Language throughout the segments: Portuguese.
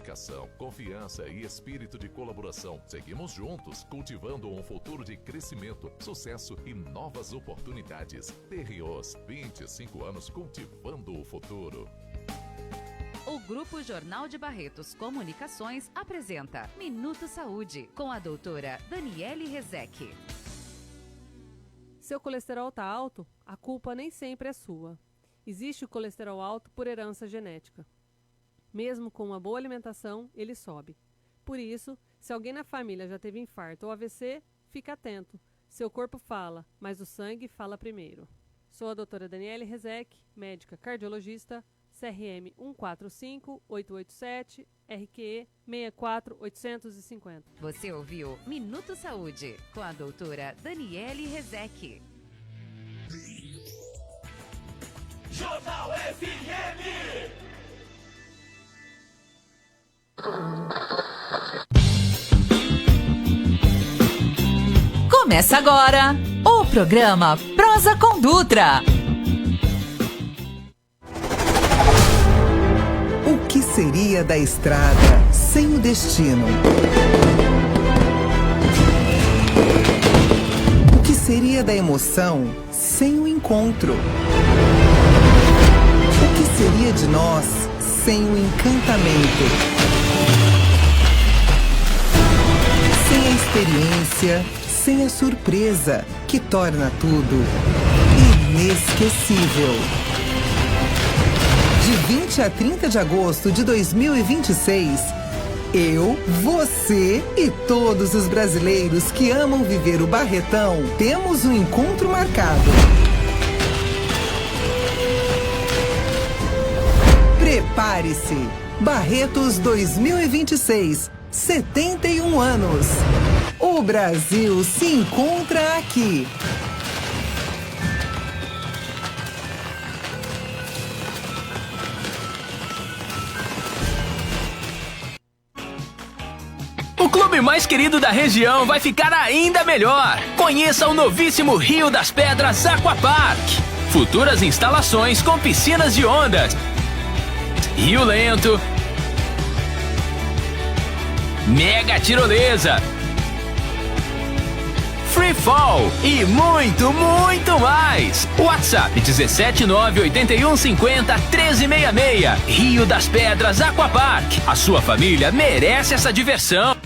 dedicação, confiança e espírito de colaboração, seguimos juntos, cultivando um futuro de crescimento, sucesso e novas oportunidades. Terrios, 25 anos cultivando o futuro. O Grupo Jornal de Barretos Comunicações apresenta Minuto Saúde, com a doutora Daniele Rezec. Seu colesterol está alto? A culpa nem sempre é sua. Existe o colesterol alto por herança genética. Mesmo com uma boa alimentação, ele sobe. Por isso, se alguém na família já teve infarto ou AVC, fique atento. Seu corpo fala, mas o sangue fala primeiro. Sou a doutora Daniele Rezec, médica cardiologista, CRM 145887, RQE 64850. Você ouviu Minuto Saúde, com a doutora Daniele Rezec. Jornal FM! Começa agora o programa Prosa com Dutra. O que seria da estrada sem o destino? O que seria da emoção sem o encontro? O que seria de nós sem o encantamento? Sem a experiência, sem a surpresa, que torna tudo inesquecível. De 20 a 30 de agosto de 2026, eu, você e todos os brasileiros que amam viver o Barretão temos um encontro marcado. Prepare-se! Barretos 2026, 71 anos. O Brasil se encontra aqui. O clube mais querido da região vai ficar ainda melhor. Conheça o novíssimo Rio das Pedras Aquapark. Futuras instalações com piscinas de ondas, rio lento, mega tirolesa, free fall e muito, muito mais. WhatsApp 17981501366. Rio das Pedras Aquapark. A sua família merece essa diversão.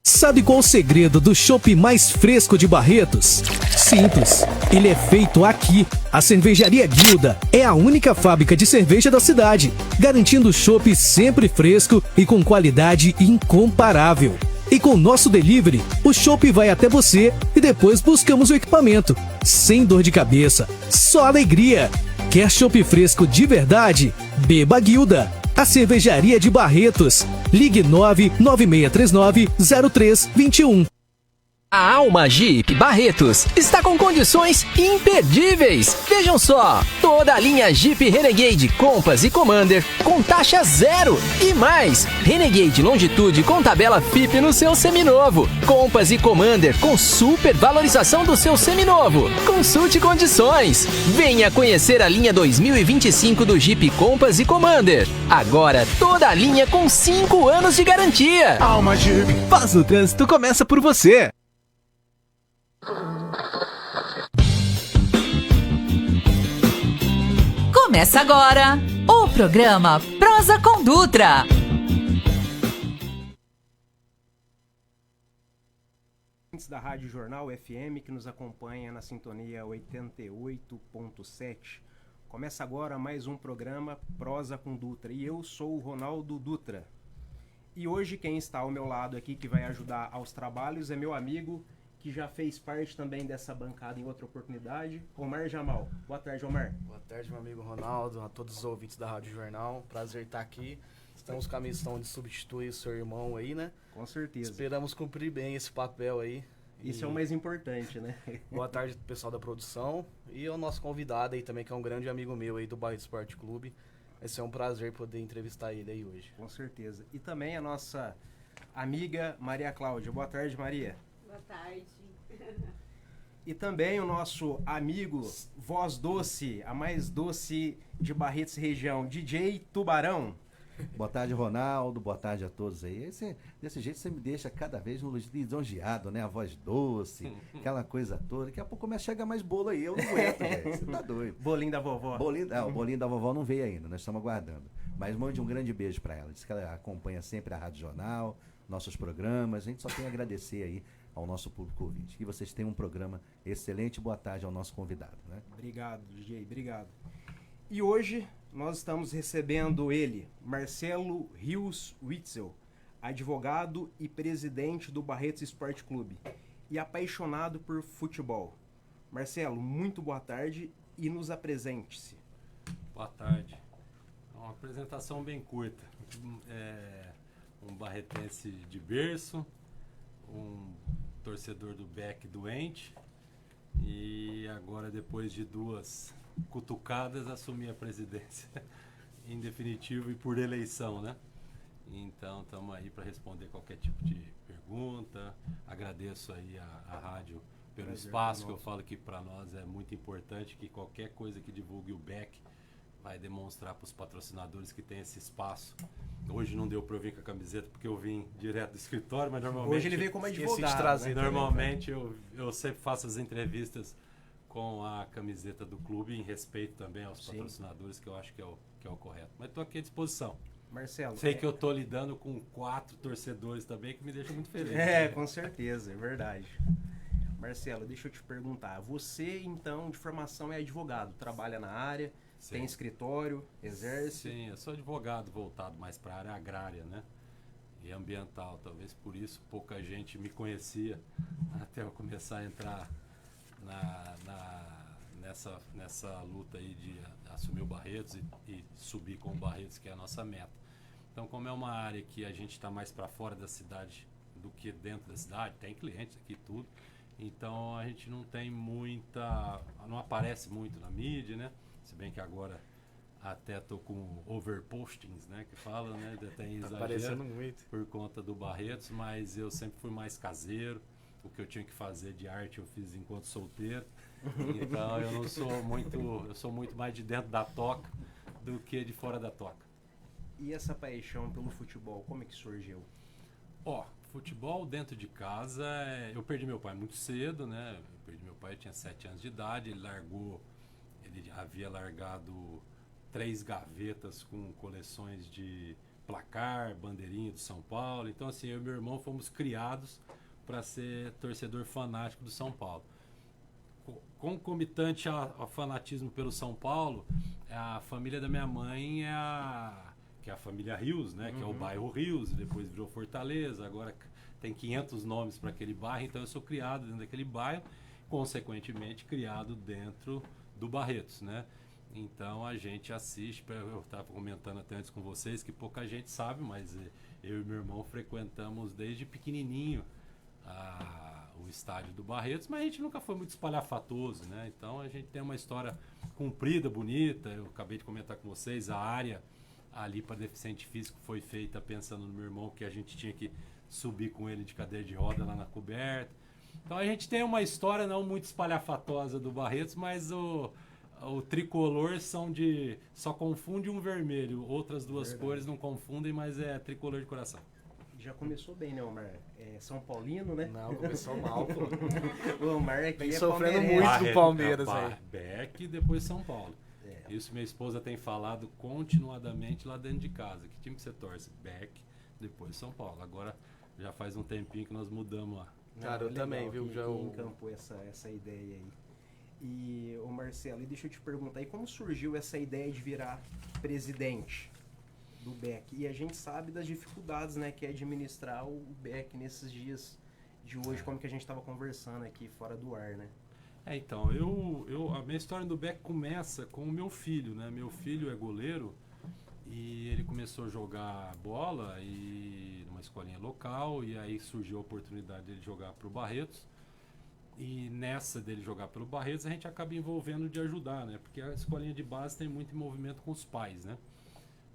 Sabe qual o segredo do chopp mais fresco de Barretos? Simples. Ele é feito aqui. A Cervejaria Guilda é a única fábrica de cerveja da cidade, garantindo chopp sempre fresco e com qualidade incomparável. E com o nosso delivery, o chopp vai até você e depois buscamos o equipamento. Sem dor de cabeça, só alegria. Quer chopp fresco de verdade? Beba Guilda. A Cervejaria de Barretos. Ligue 99639-0321. A Alma Jeep Barretos está com condições imperdíveis. Vejam só, toda a linha Jeep Renegade, Compass e Commander com taxa zero. E mais, Renegade Longitude com tabela FIP no seu seminovo. Compass e Commander com super valorização do seu seminovo. Consulte condições. Venha conhecer a linha 2025 do Jeep Compass e Commander. Agora toda a linha com 5 anos de garantia. Alma Jeep. Paz no trânsito começa por você. Começa agora o programa Prosa com Dutra. Da Rádio Jornal FM, que nos acompanha na sintonia 88.7. Começa agora mais um programa Prosa com Dutra. E eu sou o Ronaldo Dutra. E hoje quem está ao meu lado aqui, que vai ajudar aos trabalhos, é meu amigo, que já fez parte também dessa bancada em outra oportunidade, Omar Jamal. Boa tarde, Omar. Boa tarde, meu amigo Ronaldo, a todos os ouvintes da Rádio Jornal. Prazer estar aqui. Estamos com a missão de substituir o seu irmão aí, né? Com certeza. Esperamos cumprir bem esse papel aí. Isso é o mais importante, né? Boa tarde, pessoal da produção. E ao nosso convidado aí também, que é um grande amigo meu aí do Barretos Esporte Clube. Vai ser um prazer poder entrevistar ele aí hoje. Com certeza. E também a nossa amiga Maria Cláudia. Boa tarde, Maria. Boa tarde. E também o nosso amigo, voz doce, a mais doce de Barretos região, DJ Tubarão. Boa tarde, Ronaldo. Boa tarde a todos aí. Desse jeito você me deixa cada vez lisonjeado, né? A voz doce, aquela coisa toda. Daqui a pouco começa a chegar mais bolo aí. Eu não aguento, velho. Você tá doido. Bolinho da vovó. O bolinho da vovó não veio ainda, nós estamos aguardando. Mas mande um grande beijo para ela. Diz que ela acompanha sempre a Rádio Jornal, nossos programas. A gente só tem a agradecer aí ao nosso público ouvinte. Que vocês tenham um programa excelente. Boa tarde ao nosso convidado, né? Obrigado, DJ. Obrigado. E hoje nós estamos recebendo ele, Marcelo Rios Witzel, advogado e presidente do Barretos Esporte Clube e apaixonado por futebol. Marcelo, muito boa tarde e nos apresente-se. Boa tarde. Uma apresentação bem curta. Um barretense de berço, um torcedor do BEC doente e agora, depois de 2 cutucadas, assumi a presidência em definitivo e por eleição, né? Então estamos aí para responder qualquer tipo de pergunta. Agradeço aí a rádio pelo espaço, que eu falo que para nós é muito importante, que qualquer coisa que divulgue o BEC vai demonstrar para os patrocinadores que tem esse espaço. Hoje não deu para eu vir com a camiseta porque eu vim direto do escritório, mas normalmente... Hoje ele veio como advogado, né? Normalmente eu sempre faço as entrevistas com a camiseta do clube, em respeito também aos patrocinadores, que eu acho que é o correto. Mas estou aqui à disposição. Marcelo... Sei que eu estou lidando com 4 torcedores também, que me deixa muito feliz. Com certeza, é verdade. Marcelo, deixa eu te perguntar. Você, então, de formação é advogado, trabalha na área, tem escritório, exerce? Sim, eu sou advogado voltado mais para a área agrária, né? E ambiental. Talvez por isso pouca gente me conhecia até eu começar a entrar nessa luta aí de assumir o Barretos e subir com o Barretos, que é a nossa meta. Então, como é uma área que a gente está mais para fora da cidade do que dentro da cidade, tem clientes aqui e tudo, então a gente não tem não aparece muito na mídia, né? Se bem que agora até tô com overpostings, né? Que fala, né? Tem exagero muito por conta do Barretos, mas eu sempre fui mais caseiro. O que eu tinha que fazer de arte eu fiz enquanto solteiro. Então eu sou muito mais de dentro da toca do que de fora da toca. E essa paixão pelo futebol, como é que surgiu? Futebol dentro de casa, eu perdi meu pai muito cedo, né? Eu perdi meu pai, eu tinha 7 anos de idade, ele havia largado 3 gavetas com coleções de placar, bandeirinha do São Paulo. Então, assim, eu e meu irmão fomos criados para ser torcedor fanático do São Paulo. Concomitante ao fanatismo pelo São Paulo, a família da minha mãe que é a família Rios, né? Que é o bairro Rios, depois virou Fortaleza, agora tem 500 nomes para aquele bairro, então eu sou criado dentro daquele bairro, consequentemente criado dentro do Barretos, né? Então a gente assiste, eu estava comentando até antes com vocês que pouca gente sabe, mas eu e meu irmão frequentamos desde pequenininho o estádio do Barretos, mas a gente nunca foi muito espalhafatoso, né? Então a gente tem uma história comprida, bonita. Eu acabei de comentar com vocês, a área ali para deficiente físico foi feita pensando no meu irmão, que a gente tinha que subir com ele de cadeira de roda lá na coberta. Então a gente tem uma história não muito espalhafatosa do Barretos, mas o tricolor só confunde um vermelho, outras 2 cores não confundem, mas é tricolor de coração. Já começou bem, né, Omar? São Paulino, né? Não, começou mal, pô. O Omar aqui vem sofrendo muito do Palmeiras aí. BEC e depois São Paulo. Isso minha esposa tem falado continuadamente lá dentro de casa. Que time que você torce? BEC, depois São Paulo. Agora já faz um tempinho que nós mudamos lá. Cara, eu também, viu? Já encampou essa ideia aí. E, ô Marcelo, deixa eu te perguntar, e como surgiu essa ideia de virar presidente do BEC? E a gente sabe das dificuldades, né, que é administrar o BEC nesses dias de hoje, como que a gente estava conversando aqui fora do ar, né? Então, a minha história do BEC começa com o meu filho, né? Meu filho é goleiro e ele começou a jogar bola numa escolinha local, e aí surgiu a oportunidade dele jogar para o Barretos. E nessa dele jogar pelo Barretos, a gente acaba envolvendo de ajudar, né? Porque a escolinha de base tem muito envolvimento com os pais, né?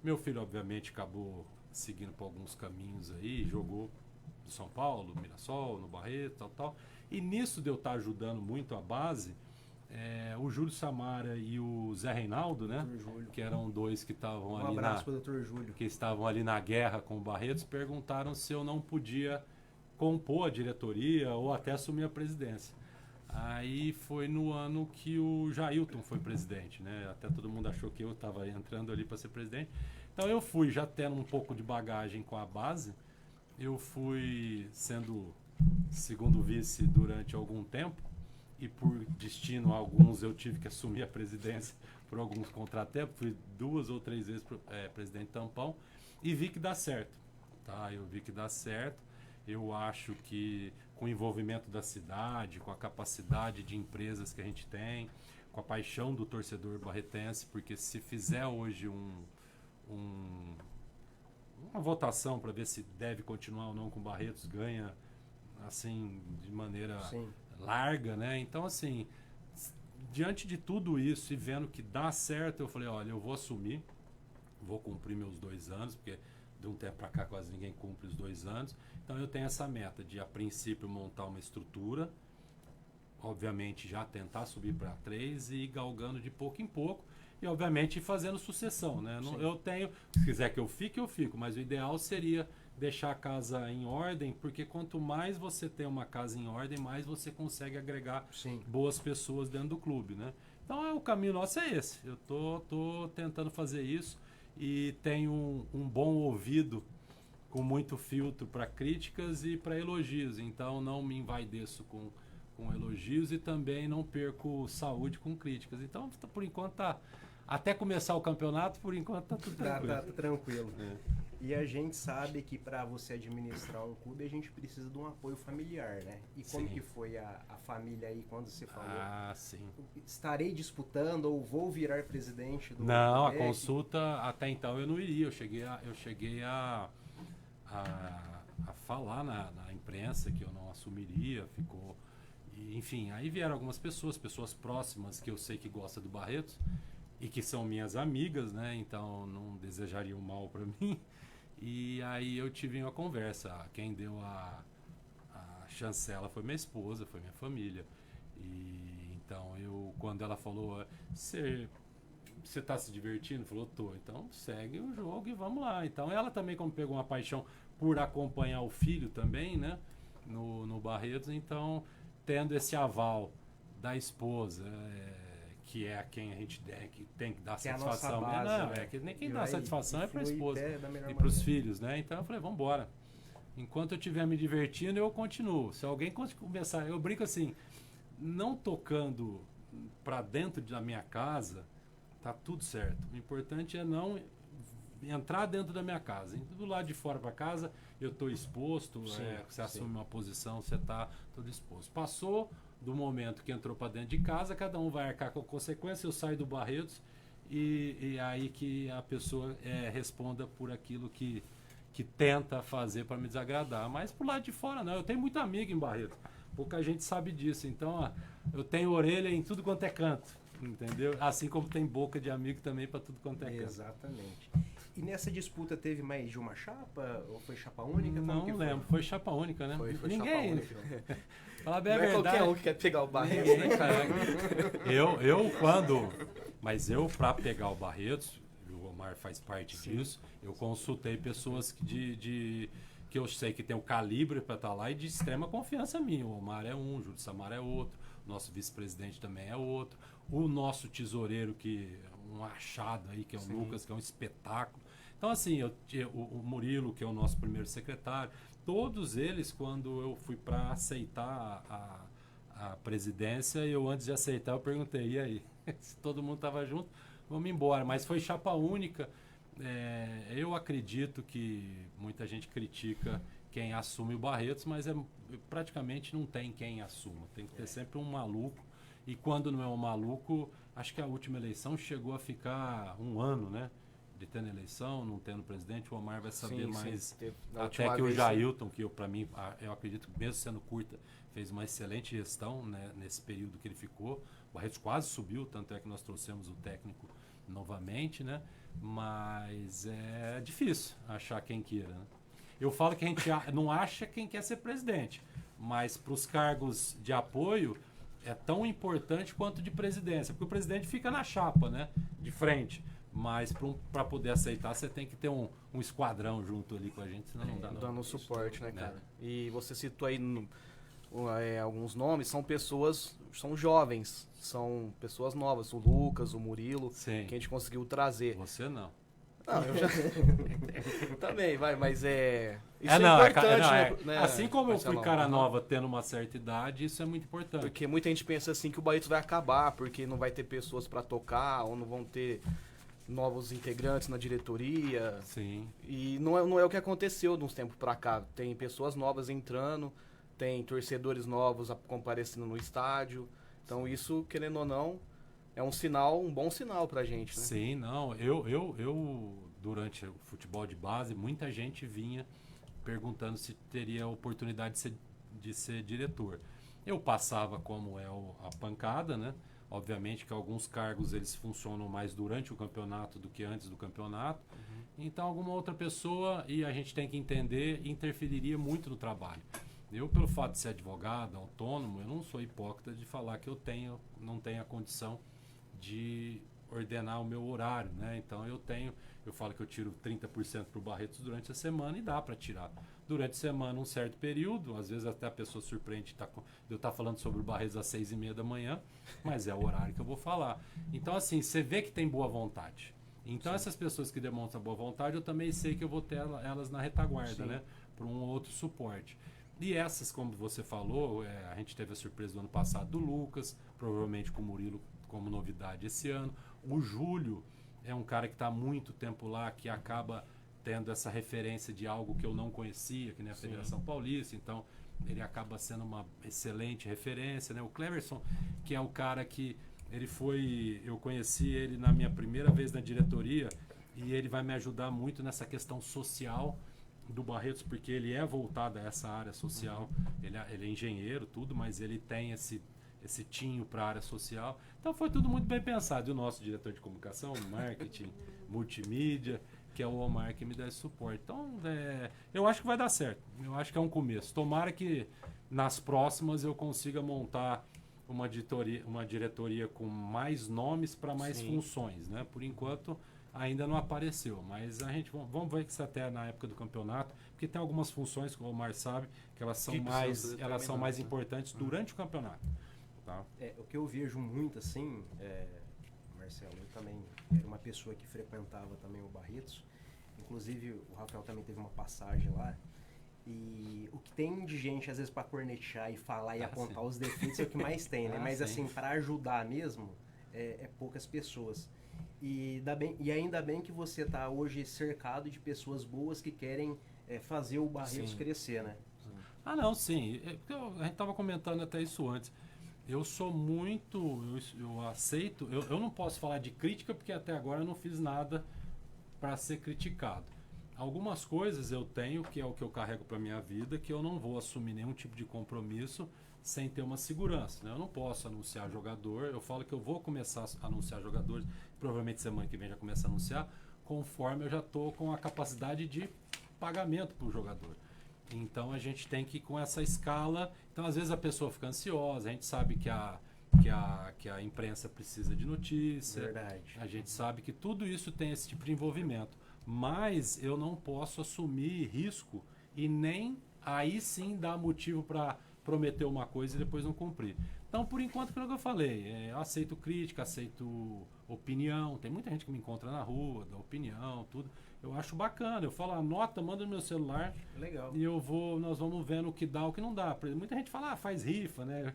Meu filho, obviamente, acabou seguindo por alguns caminhos aí, jogou no São Paulo, no Mirassol, no Barretos, tal. E nisso de eu estar ajudando muito a base, o Júlio Samara e o Zé Reinaldo, né? Que eram dois que estavam ali que estavam ali na guerra com o Barretos, perguntaram se eu não podia compor a diretoria ou até assumir a presidência. Aí foi no ano que o Jailton foi presidente, né? Até todo mundo achou que eu estava entrando ali para ser presidente. Então eu fui já tendo um pouco de bagagem com a base, eu fui sendo segundo vice durante algum tempo. E por destino alguns eu tive que assumir a presidência por alguns contratempos. Fui 2 ou 3 vezes presidente tampão e vi que dá certo. Tá? Eu vi que dá certo. Eu acho que com o envolvimento da cidade, com a capacidade de empresas que a gente tem, com a paixão do torcedor barretense, porque se fizer hoje uma votação para ver se deve continuar ou não com o Barretos, ganha assim de maneira... Sim. Larga, né? Então, assim, diante de tudo isso e vendo que dá certo, eu falei, olha, eu vou assumir, vou cumprir meus 2 anos, porque de um tempo para cá quase ninguém cumpre os 2 anos. Então, eu tenho essa meta de, a princípio, montar uma estrutura, obviamente já tentar subir para 3 e ir galgando de pouco em pouco e, obviamente, ir fazendo sucessão, né? Eu tenho, se quiser que eu fico, mas o ideal seria deixar a casa em ordem, porque quanto mais você tem uma casa em ordem, mais você consegue agregar boas pessoas dentro do clube, né? Então o caminho nosso é esse. Eu tô tentando fazer isso e tenho um bom ouvido com muito filtro para críticas e para elogios. Então não me envaideço com elogios e também não perco saúde com críticas. Então por enquanto até começar o campeonato, por enquanto tá tudo tranquilo. Tá tranquilo. E a gente sabe que para você administrar um clube, a gente precisa de um apoio familiar, né? E como que foi a família aí quando você falou? Sim. Estarei disputando ou vou virar presidente do... Não, a consulta até então eu não iria. Eu cheguei a falar na imprensa que eu não assumiria, ficou... E, enfim, aí vieram algumas pessoas próximas que eu sei que gostam do Barretos e que são minhas amigas, né? Então não desejariam mal para mim. E aí eu tive uma conversa. Quem deu a chancela foi minha esposa, foi minha família. E então quando ela falou, você tá se divertindo? Falou, tô. Então segue o jogo e vamos lá. Então ela também, como pegou uma paixão por acompanhar o filho também, né? No Barretos, então tendo esse aval da esposa, que é a quem a gente tem que dar satisfação. Quem dá satisfação é para a esposa e para os filhos, né? Então eu falei, vamos embora. Enquanto eu estiver me divertindo, eu continuo. Se alguém começar, eu brinco assim, não tocando para dentro da minha casa, tá tudo certo. O importante é não entrar dentro da minha casa. Do lado de fora para casa, eu estou exposto. Você assume uma posição, você está todo exposto. Passou do momento que entrou para dentro de casa, cada um vai arcar com a consequência. Eu saio do Barretos e aí que a pessoa responda por aquilo que tenta fazer para me desagradar. Mas pro lado de fora não. Eu tenho muito amigo em Barretos. Pouca gente sabe disso. Então, eu tenho orelha em tudo quanto é canto. Entendeu? Assim como tem boca de amigo também para tudo quanto é canto. Exatamente. E nessa disputa teve mais de uma chapa? Ou foi chapa única? Não lembro. Foi chapa única, né? Foi ninguém. Chapa única. Fala bem a verdade. Não é qualquer um que quer pegar o Barretos, né? Mas eu, para pegar o Barretos, o Omar faz parte disso, eu consultei pessoas que eu sei que tem o calibre para estar lá e de extrema confiança minha. O Omar é um, o Júlio Samara é outro, o nosso vice-presidente também é outro, o nosso tesoureiro, que é um achado aí, que é o Lucas, que é um espetáculo. Então, assim, o Murilo, que é o nosso primeiro secretário, todos eles, quando eu fui para aceitar a presidência, eu antes de aceitar, eu perguntei, e aí? Se todo mundo estava junto, vamos embora. Mas foi chapa única. Eu acredito que muita gente critica quem assume o Barretos, mas praticamente não tem quem assuma. Tem que ter sempre um maluco. E quando não é um maluco, acho que a última eleição chegou a ficar 1 ano, né? De tendo eleição, não tendo presidente, o Omar vai saber mais. Até que o Jailton, que para mim, eu acredito que mesmo sendo curta, fez uma excelente gestão, né, nesse período que ele ficou. O Barretos quase subiu, tanto é que nós trouxemos o técnico novamente, né? Mas é difícil achar quem queira, né? Eu falo que a gente não acha quem quer ser presidente. Mas para os cargos de apoio é tão importante quanto de presidência, porque o presidente fica na chapa, né, de frente. Mas para poder aceitar, você tem que ter um esquadrão junto ali com a gente, senão não dá. Dando suporte, né, cara? E você citou aí alguns nomes, são pessoas, são jovens, são pessoas novas, o Lucas, o Murilo, Sim. que a gente conseguiu trazer. Você não. Não, eu já... Também, mas isso é importante, né? Assim como eu fui cara nova tendo uma certa idade, isso é muito importante. Porque muita gente pensa assim que o Barretos vai acabar, porque não vai ter pessoas para tocar, ou não vão ter novos integrantes na diretoria. Sim. E não é o que aconteceu de uns tempos pra cá. Tem pessoas novas entrando, tem torcedores novos comparecendo no estádio. Então isso, querendo ou não, é um bom sinal pra gente, né? Sim, não. Eu durante o futebol de base, muita gente vinha perguntando se teria a oportunidade de ser diretor. Eu passava como a pancada, né? Obviamente que alguns cargos eles funcionam mais durante o campeonato do que antes do campeonato. Então alguma outra pessoa, e a gente tem que entender, interferiria muito no trabalho. Eu, pelo fato de ser advogado, autônomo, eu não sou hipócrita de falar que eu não tenho a condição de ordenar o meu horário, né? Então eu falo que eu tiro 30% para o Barretos durante a semana e dá para tirar. Durante a semana um certo período, às vezes até a pessoa surpreende de eu estar falando sobre o Barretos às 6:30 da manhã, mas é o horário que eu vou falar. Então assim, você vê que tem boa vontade. Então Sim. Essas pessoas que demonstram boa vontade, eu também sei que eu vou ter elas na retaguarda, Sim. né? Para um outro suporte. E essas, como você falou, a gente teve a surpresa do ano passado do Lucas, provavelmente com o Murilo como novidade esse ano. O Júlio é um cara que está há muito tempo lá, que acaba tendo essa referência de algo que eu não conhecia, que nem a Federação Paulista, então ele acaba sendo uma excelente referência, né? O Cleverson, que é o cara que eu conheci ele na minha primeira vez na diretoria, e ele vai me ajudar muito nessa questão social do Barretos, porque ele é voltado a essa área social, ele é engenheiro, tudo, mas ele tem esse tinho para a área social. Então foi tudo muito bem pensado. E o nosso diretor de comunicação, marketing, multimídia, que é o Omar, que me dá esse suporte. Então, eu acho que vai dar certo. Eu acho que é um começo. Tomara que nas próximas eu consiga montar uma diretoria com mais nomes para mais Sim. funções, né? Por enquanto ainda não apareceu, mas a gente vamos ver que isso até na época do campeonato, porque tem algumas funções, como o Omar sabe, que elas são mais importantes durante o campeonato. Tá? O que eu vejo muito assim, Marcelo, eu também era uma pessoa que frequentava também o Barretos, inclusive o Rafael também teve uma passagem lá, e o que tem de gente às vezes para cornetear e falar e apontar sim. os defeitos é o que mais tem, né? Mas sim. assim, para ajudar mesmo, é poucas pessoas. E ainda bem que você está hoje cercado de pessoas boas que querem fazer o Barretos Sim. crescer, né? Não, sim. A gente estava comentando até isso antes. Eu sou muito... Eu aceito... Eu não posso falar de crítica porque até agora eu não fiz nada para ser criticado. Algumas coisas eu tenho, que é o que eu carrego para minha vida, que eu não vou assumir nenhum tipo de compromisso sem ter uma segurança, né? Eu não posso anunciar jogador. Eu falo que eu vou começar a anunciar jogadores, provavelmente semana que vem já começa a anunciar, conforme eu já estou com a capacidade de pagamento para o jogador. Então a gente tem que ir com essa escala. Então às vezes a pessoa fica ansiosa, a gente sabe que a imprensa precisa de notícia. Verdade. A gente sabe que tudo isso tem esse tipo de envolvimento. Mas eu não posso assumir risco e nem aí sim dar motivo para prometer uma coisa e depois não cumprir. Então, por enquanto, pelo que eu falei, eu aceito crítica, aceito opinião. Tem muita gente que me encontra na rua, dá opinião, tudo. Eu acho bacana. Eu falo, anota, manda no meu celular. Legal. E nós vamos vendo o que dá, o que não dá. Muita gente fala, faz rifa, né?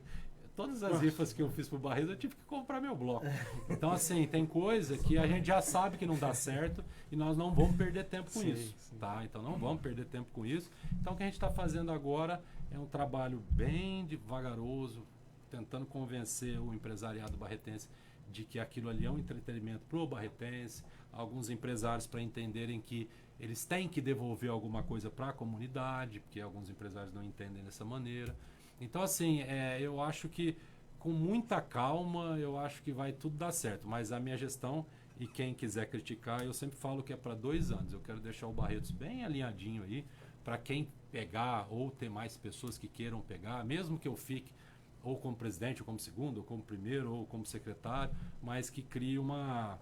Todas as rifas que eu fiz pro Barretos, eu tive que comprar meu bloco. Então, assim, tem coisa que a gente já sabe que não dá certo e nós não vamos perder tempo com isso, tá? Então, não vamos perder tempo com isso. Então, o que a gente está fazendo agora é um trabalho bem devagaroso, tentando convencer o empresariado barretense de que aquilo ali é um entretenimento pro barretense, alguns empresários para entenderem que eles têm que devolver alguma coisa para a comunidade, porque alguns empresários não entendem dessa maneira. Então, assim, eu acho que com muita calma, eu acho que vai tudo dar certo. Mas a minha gestão, e quem quiser criticar, eu sempre falo que é para 2 anos. Eu quero deixar o Barretos bem alinhadinho aí, para quem pegar ou ter mais pessoas que queiram pegar, mesmo que eu fique ou como presidente, ou como segundo, ou como primeiro, ou como secretário, mas que crie uma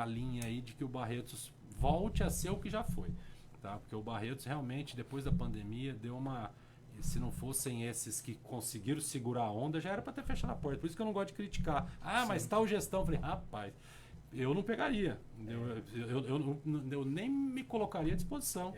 linha aí de que o Barretos volte a ser o que já foi, tá? Porque o Barretos realmente, depois da pandemia, deu uma... Se não fossem esses que conseguiram segurar a onda, já era para ter fechado a porta. Por isso que eu não gosto de criticar. Mas tal gestão. Eu falei, rapaz, eu não pegaria. Eu nem me colocaria à disposição.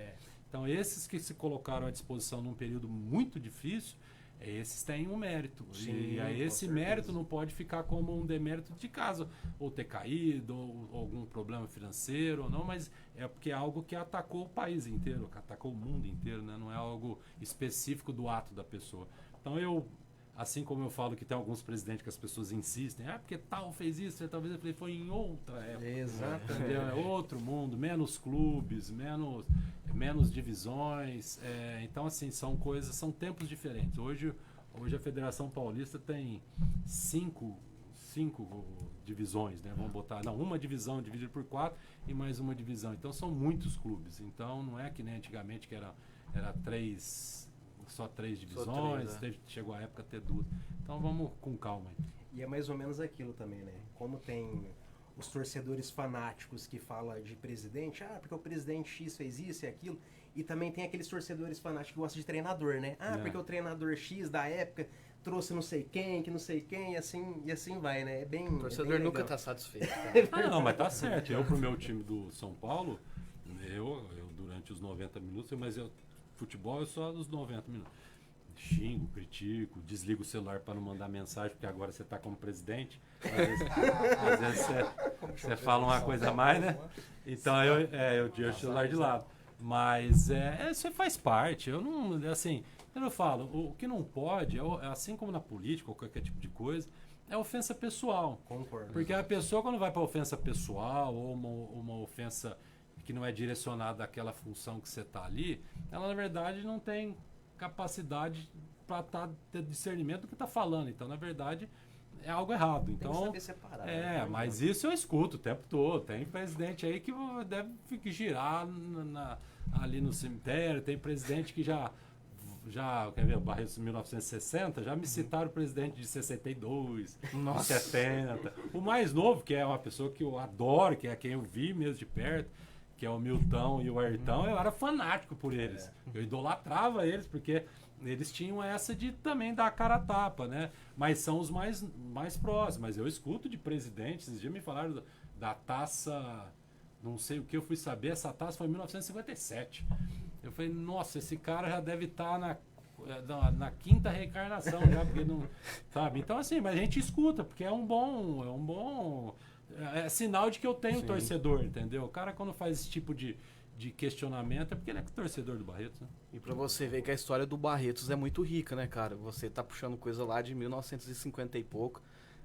Então, esses que se colocaram à disposição num período muito difícil, esses têm um mérito. Sim, e aí esse mérito não pode ficar como um demérito de caso, ou ter caído, ou algum problema financeiro, ou não, mas é porque é algo que atacou o país inteiro, que atacou o mundo inteiro, né? Não é algo específico do ato da pessoa. Então eu, assim como eu falo que tem alguns presidentes que as pessoas insistem, porque tal fez isso, talvez eu falei, foi em outra época. Exatamente. É outro mundo, menos clubes, menos divisões. Então, assim, são tempos diferentes. Hoje a Federação Paulista tem cinco divisões, né? Vamos botar, uma divisão dividida por 4 e mais uma divisão. Então, são muitos clubes. Então, não é que nem antigamente que era só 3 divisões, chegou a época a ter 2. Então, vamos com calma aí. E é mais ou menos aquilo também, né? Como tem os torcedores fanáticos que falam de presidente, porque o presidente X fez isso e aquilo, e também tem aqueles torcedores fanáticos que gostam de treinador, né? Porque o treinador X da época trouxe não sei quem, e assim vai, né? O torcedor nunca tá satisfeito. Não, mas tá certo. Eu, pro meu time do São Paulo, eu durante os 90 minutos, futebol é só dos 90 minutos. Xingo, critico, desligo o celular para não mandar mensagem, porque agora você está como presidente. Às vezes você fala uma coisa a mais, né? Então eu tiro o celular de lado. Mas isso faz parte. Eu não falo. O que não pode, assim como na política ou qualquer tipo de coisa, é ofensa pessoal. Concordo. Porque a pessoa, quando vai para ofensa pessoal ou uma ofensa que não é direcionada àquela função que você está ali, ela na verdade não tem capacidade para ter discernimento do que está falando. Então, na verdade, é algo errado. Então, tem que saber separar. Mas isso eu escuto o tempo todo. Tem presidente aí que deve girar ali no cemitério. Tem presidente que já quer ver, o Barretos de 1960, já me citaram o presidente de 62, Nossa. 70. O mais novo, que é uma pessoa que eu adoro, que é quem eu vi mesmo de perto, que é o Milton e o Ayrton, eu era fanático por eles. Eu idolatrava eles, porque eles tinham essa de também dar a cara a tapa, né? Mas são os mais próximos. Mas eu escuto de presidentes, esses dias me falaram da taça, não sei o que, eu fui saber, essa taça foi em 1957. Eu falei, nossa, esse cara já deve estar na quinta reencarnação já, porque não... Sabe? Então, assim, mas a gente escuta, porque é um bom... É sinal de que eu tenho torcedor, entendeu? O cara, quando faz esse tipo de questionamento, é porque ele é torcedor do Barretos, né? E pra você ver que a história do Barretos é muito rica, né, cara? Você tá puxando coisa lá de 1950 e pouco.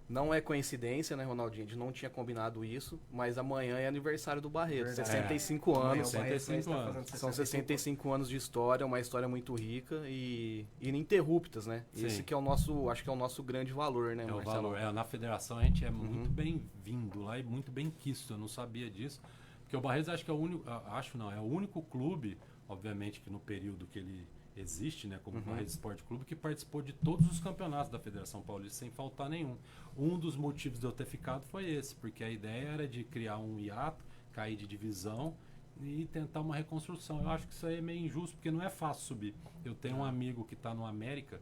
Não é coincidência, né, Ronaldinho? A gente não tinha combinado isso, mas amanhã é aniversário do Barretos. 65 anos. 65 anos. São 65 anos de história, uma história muito rica e ininterruptas, né? Sim. Esse que é acho que é o nosso grande valor, né, Marcelo? O valor. Na federação a gente é muito bem-vindo lá e muito bem quisto. Eu não sabia disso. Porque o Barretos é o único clube, obviamente que no período que ele existe, né, como Barretos Esporte Clube, que participou de todos os campeonatos da Federação Paulista sem faltar nenhum. Um dos motivos de eu ter ficado foi esse, porque a ideia era de criar um hiato, cair de divisão e tentar uma reconstrução. Eu acho que isso aí é meio injusto, porque não é fácil subir. Eu tenho um amigo que está no América,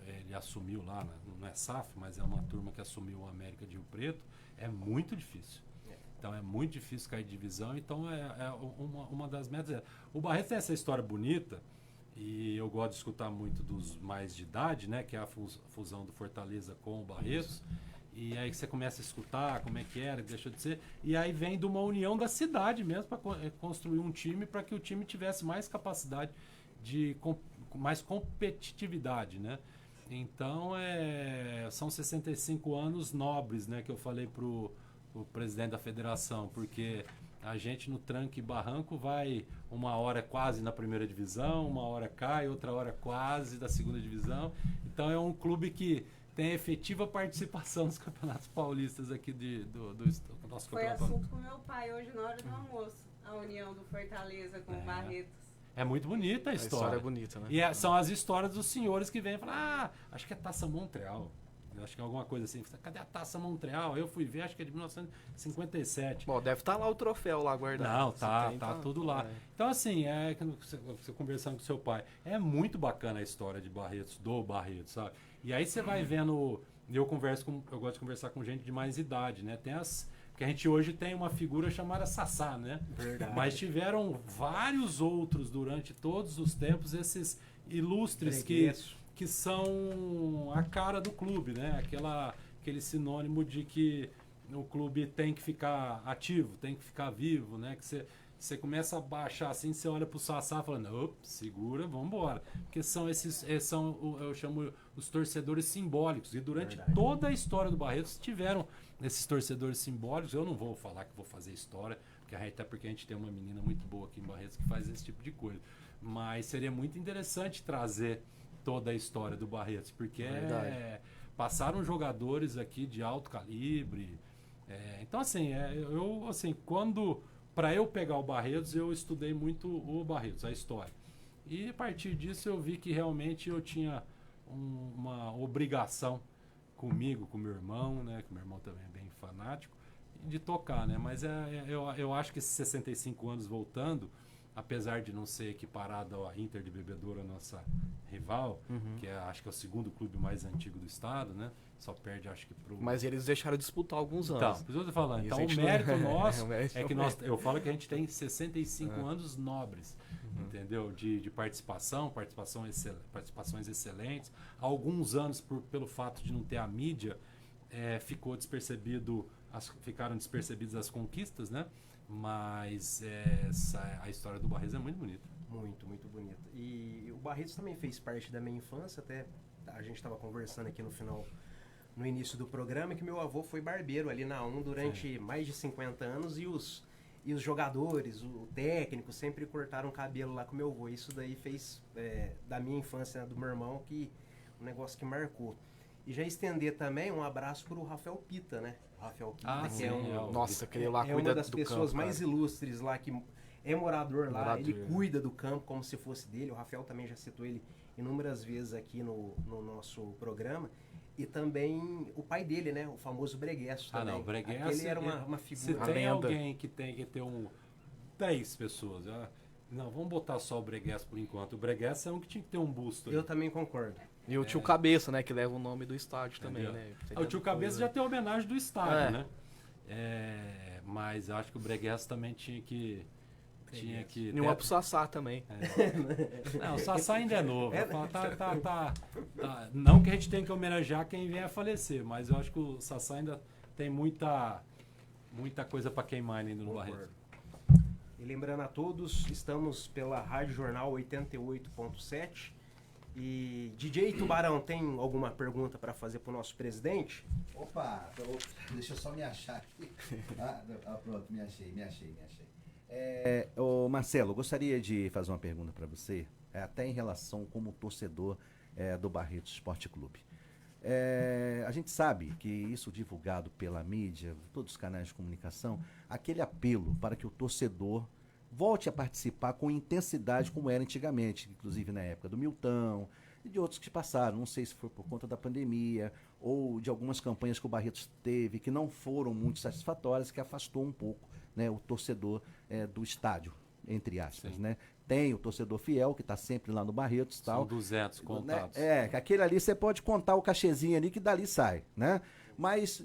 ele assumiu lá, não é SAF, mas é uma turma que assumiu o América de Rio Preto. É muito difícil. Então é muito difícil cair de divisão. Então uma das metas. O Barretos tem essa história bonita, e eu gosto de escutar muito dos mais de idade, né? Que é a fusão do Fortaleza com o Barretos. E aí você começa a escutar como é que era, deixou de ser. E aí vem de uma união da cidade mesmo para construir um time, para que o time tivesse mais capacidade mais competitividade, né? Então são 65 anos nobres, né? Que eu falei pro presidente da federação, porque a gente no tranco e barranco vai uma hora quase na primeira divisão, uma hora cai, outra hora quase da segunda divisão. Então é um clube que tem efetiva participação nos campeonatos paulistas aqui do nosso Foi campeonato. assunto com meu pai hoje na hora do almoço, a união do Fortaleza com o Barretos. É muito bonita a história. A história é bonita, né? E são as histórias dos senhores que vêm e falam, acho que é Taça Montreal. Eu acho que é alguma coisa assim. Cadê a Taça Montreal? Eu fui ver, acho que é de 1957. Bom, deve estar lá o troféu lá guardado. Não, tá tudo lá. Então, assim, você conversando com seu pai, é muito bacana a história de Barretos, do Barretos, sabe? E aí você vai vendo, eu gosto de conversar com gente de mais idade, né? Porque a gente hoje tem uma figura chamada Sassá, né? Verdade. Mas tiveram vários outros durante todos os tempos, esses ilustres que são a cara do clube, né? Aquele sinônimo de que o clube tem que ficar ativo, tem que ficar vivo, né? Que você começa a baixar assim, você olha pro Sassá falando, segura, vamos embora. Porque eu chamo os torcedores simbólicos. E durante toda a história do Barretos tiveram esses torcedores simbólicos. Eu não vou falar que vou fazer história, até porque a gente tem uma menina muito boa aqui em Barretos que faz esse tipo de coisa. Mas seria muito interessante trazer toda a história do Barretos, porque passaram jogadores aqui de alto calibre. Então, assim, para eu pegar o Barretos, eu estudei muito o Barretos, a história. E a partir disso eu vi que realmente eu tinha uma obrigação comigo, com meu irmão, né? Que meu irmão também é bem fanático, de tocar, né? Mas eu acho que esses 65 anos voltando, apesar de não ser equiparado à Inter de Bebedouro, a nossa rival, que acho que é o segundo clube mais antigo do estado, né? Só perde, acho que Mas eles deixaram de disputar alguns anos. Então, eu tô falando. Então, o mérito nosso é que eu falo que a gente tem 65 anos nobres, entendeu? De participações excelentes. Alguns anos, pelo fato de não ter a mídia, ficaram despercebidas as conquistas, né? Mas a história do Barretos é muito bonita. Muito, muito bonita. E o Barretos também fez parte da minha infância, até a gente estava conversando aqui no início do programa, que meu avô foi barbeiro ali na 1 durante mais de 50 anos e os jogadores, o técnico, sempre cortaram cabelo lá com meu avô. Isso daí fez da minha infância, do meu irmão, um negócio que marcou. E já estender também um abraço pro Rafael Pita, né? O Rafael Pita, que aquele lá cuida uma das pessoas mais ilustres lá, que é morador lá, ele cuida do campo como se fosse dele. O Rafael também já citou ele inúmeras vezes aqui no nosso programa. E também o pai dele, né? O famoso Breguesso também. Não, o Breguesso... Ele era uma figura... Se tem alguém que tem que ter 10 pessoas... Não, vamos botar só o Breguesso por enquanto. O Breguesso é um que tinha que ter um busto. Eu também concordo. E o Tio Cabeça, né? Que leva o nome do estádio também, né? O Tio Cabeça já tem homenagem do estádio, né? Mas acho que o Breguesso também tinha que... E uma pro Sassá também. Não, o Sassá ainda é novo. Não que a gente tenha que homenagear quem vem a falecer, mas eu acho que o Sassá ainda tem muita coisa para queimar ainda no Barretos. E lembrando a todos, estamos pela Rádio Jornal 88.7. E DJ Tubarão, tem alguma pergunta para fazer pro nosso presidente? Opa, deixa eu só me achar aqui. Pronto, me achei. Marcelo, gostaria de fazer uma pergunta para você, até em relação como torcedor do Barretos Esporte Clube. A gente sabe que isso divulgado pela mídia, todos os canais de comunicação, aquele apelo para que o torcedor volte a participar com intensidade como era antigamente, inclusive na época do Milton e de outros que passaram, não sei se foi por conta da pandemia ou de algumas campanhas que o Barretos teve que não foram muito satisfatórias, que afastou um pouco, né, o torcedor do estádio, entre aspas, né? Tem o torcedor fiel, que está sempre lá no Barretos e tal. São 200 contados. Aquele ali você pode contar o cachezinho ali que dali sai, né? Mas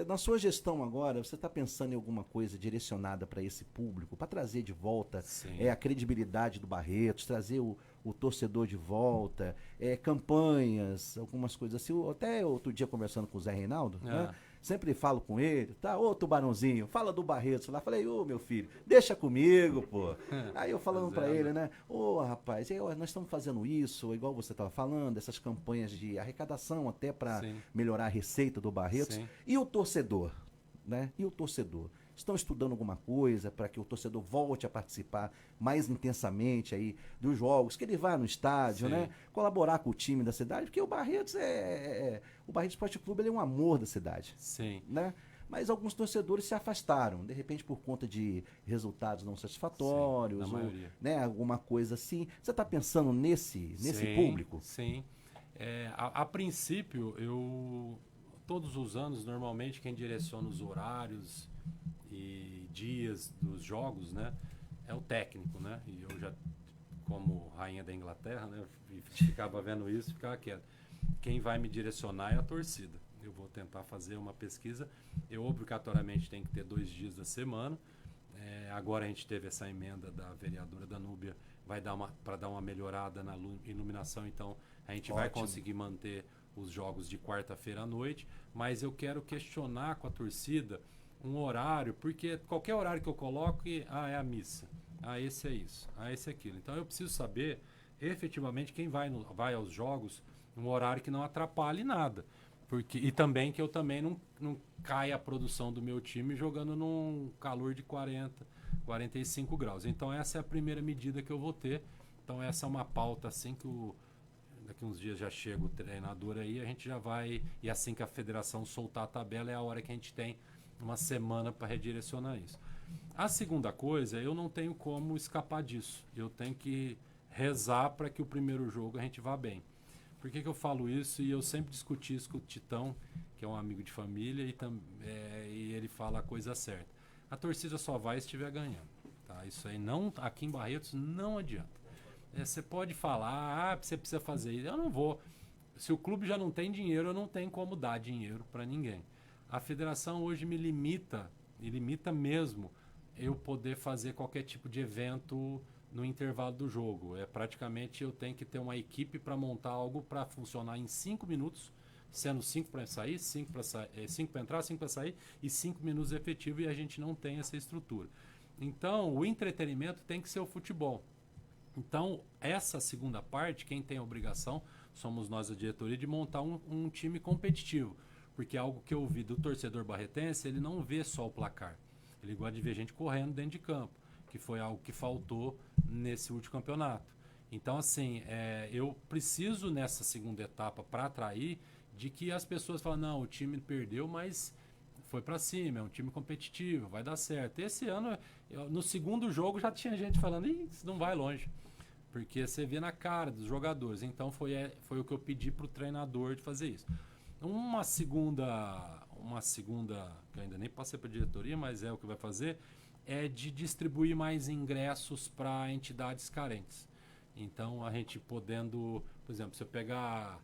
na sua gestão agora, você está pensando em alguma coisa direcionada para esse público, para trazer de volta a credibilidade do Barretos, trazer o torcedor de volta, campanhas, algumas coisas assim. Até outro dia conversando com o Zé Reinaldo, né? Sempre falo com ele, tá? Ô, Tubarãozinho, fala do Barretos lá. Falei, ô, meu filho, deixa comigo, pô. Aí eu falando pra ele, né? Ô, rapaz, nós estamos fazendo isso, igual você estava falando, essas campanhas de arrecadação até para melhorar a receita do Barretos. E o torcedor, né? E o torcedor? Estão estudando alguma coisa para que o torcedor volte a participar mais intensamente aí dos jogos, que ele vá no estádio, né? Colaborar com o time da cidade, porque o Barretos o Barretos Esporte Clube, ele é um amor da cidade. Né? Mas alguns torcedores se afastaram, de repente por conta de resultados não satisfatórios, sim, ou, né, alguma coisa assim. Você está pensando nesse público? Sim. A princípio, todos os anos, normalmente, quem direciona os horários e dias dos jogos, né, é o técnico, né? E eu já, como rainha da Inglaterra, né, ficava vendo isso e ficava quieto. Quem vai me direcionar é a torcida. Eu vou tentar fazer uma pesquisa. Eu obrigatoriamente tenho que ter 2 dias da semana. Agora a gente teve essa emenda da vereadora Danúbia, para dar uma melhorada na iluminação, então a gente vai conseguir manter os jogos de quarta-feira à noite, mas eu quero questionar com a torcida um horário, porque qualquer horário que eu coloco, é a missa, esse é isso, esse é aquilo. Então eu preciso saber efetivamente quem vai aos jogos num horário que não atrapalhe nada. E também que eu também não caia a produção do meu time jogando num calor de 40, 45 graus. Então essa é a primeira medida que eu vou ter. Então essa é uma pauta assim que daqui uns dias já chega o treinador aí, a gente já vai, e assim que a federação soltar a tabela é a hora que a gente tem uma semana para redirecionar isso. A segunda coisa, eu não tenho como escapar disso. Eu tenho que rezar para que o primeiro jogo a gente vá bem. Por que eu falo isso? E eu sempre discuti isso com o Titão, que é um amigo de família, e ele fala a coisa certa. A torcida só vai se estiver ganhando. Tá? Isso aí aqui em Barretos não adianta. Você pode falar, você precisa fazer isso. Eu não vou. Se o clube já não tem dinheiro, eu não tenho como dar dinheiro para ninguém. A federação hoje me limita, e limita mesmo, eu poder fazer qualquer tipo de evento no intervalo do jogo. Praticamente eu tenho que ter uma equipe para montar algo para funcionar em 5 minutos, sendo 5 para sair, 5 para entrar, 5 para sair e 5 minutos efetivo, e a gente não tem essa estrutura. Então, o entretenimento tem que ser o futebol. Então, essa segunda parte, quem tem a obrigação, somos nós a diretoria, de montar um time competitivo. Porque algo que eu vi do torcedor barretense, ele não vê só o placar. Ele gosta de ver gente correndo dentro de campo, que foi algo que faltou nesse último campeonato. Então, assim, eu preciso nessa segunda etapa para atrair de que as pessoas falam, não, o time perdeu, mas foi para cima, é um time competitivo, vai dar certo. Esse ano, no segundo jogo, já tinha gente falando, isso não vai longe. Porque você vê na cara dos jogadores. Então, foi o que eu pedi para o treinador de fazer isso. Uma segunda, que eu ainda nem passei para a diretoria, mas é o que vai fazer, é de distribuir mais ingressos para entidades carentes. Então, a gente podendo, por exemplo, se eu pegar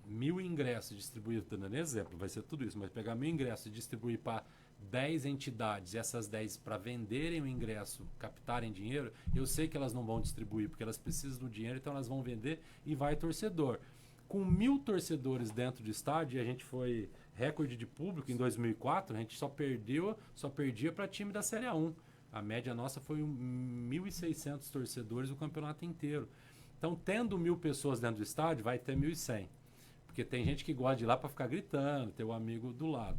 1.000 ingressos distribuídos, dando exemplo, vai ser tudo isso, mas pegar 1.000 ingressos e distribuir para 10 entidades, essas 10 para venderem o ingresso, captarem dinheiro, eu sei que elas não vão distribuir, porque elas precisam do dinheiro, então elas vão vender e vai torcedor. Com 1.000 torcedores dentro do estádio, e a gente foi recorde de público em 2004, a gente só perdia para time da Série A1. A média nossa foi 1.600 torcedores o campeonato inteiro. Então, tendo 1.000 pessoas dentro do estádio, vai ter 1.100. Porque tem gente que gosta de ir lá para ficar gritando, ter o amigo do lado.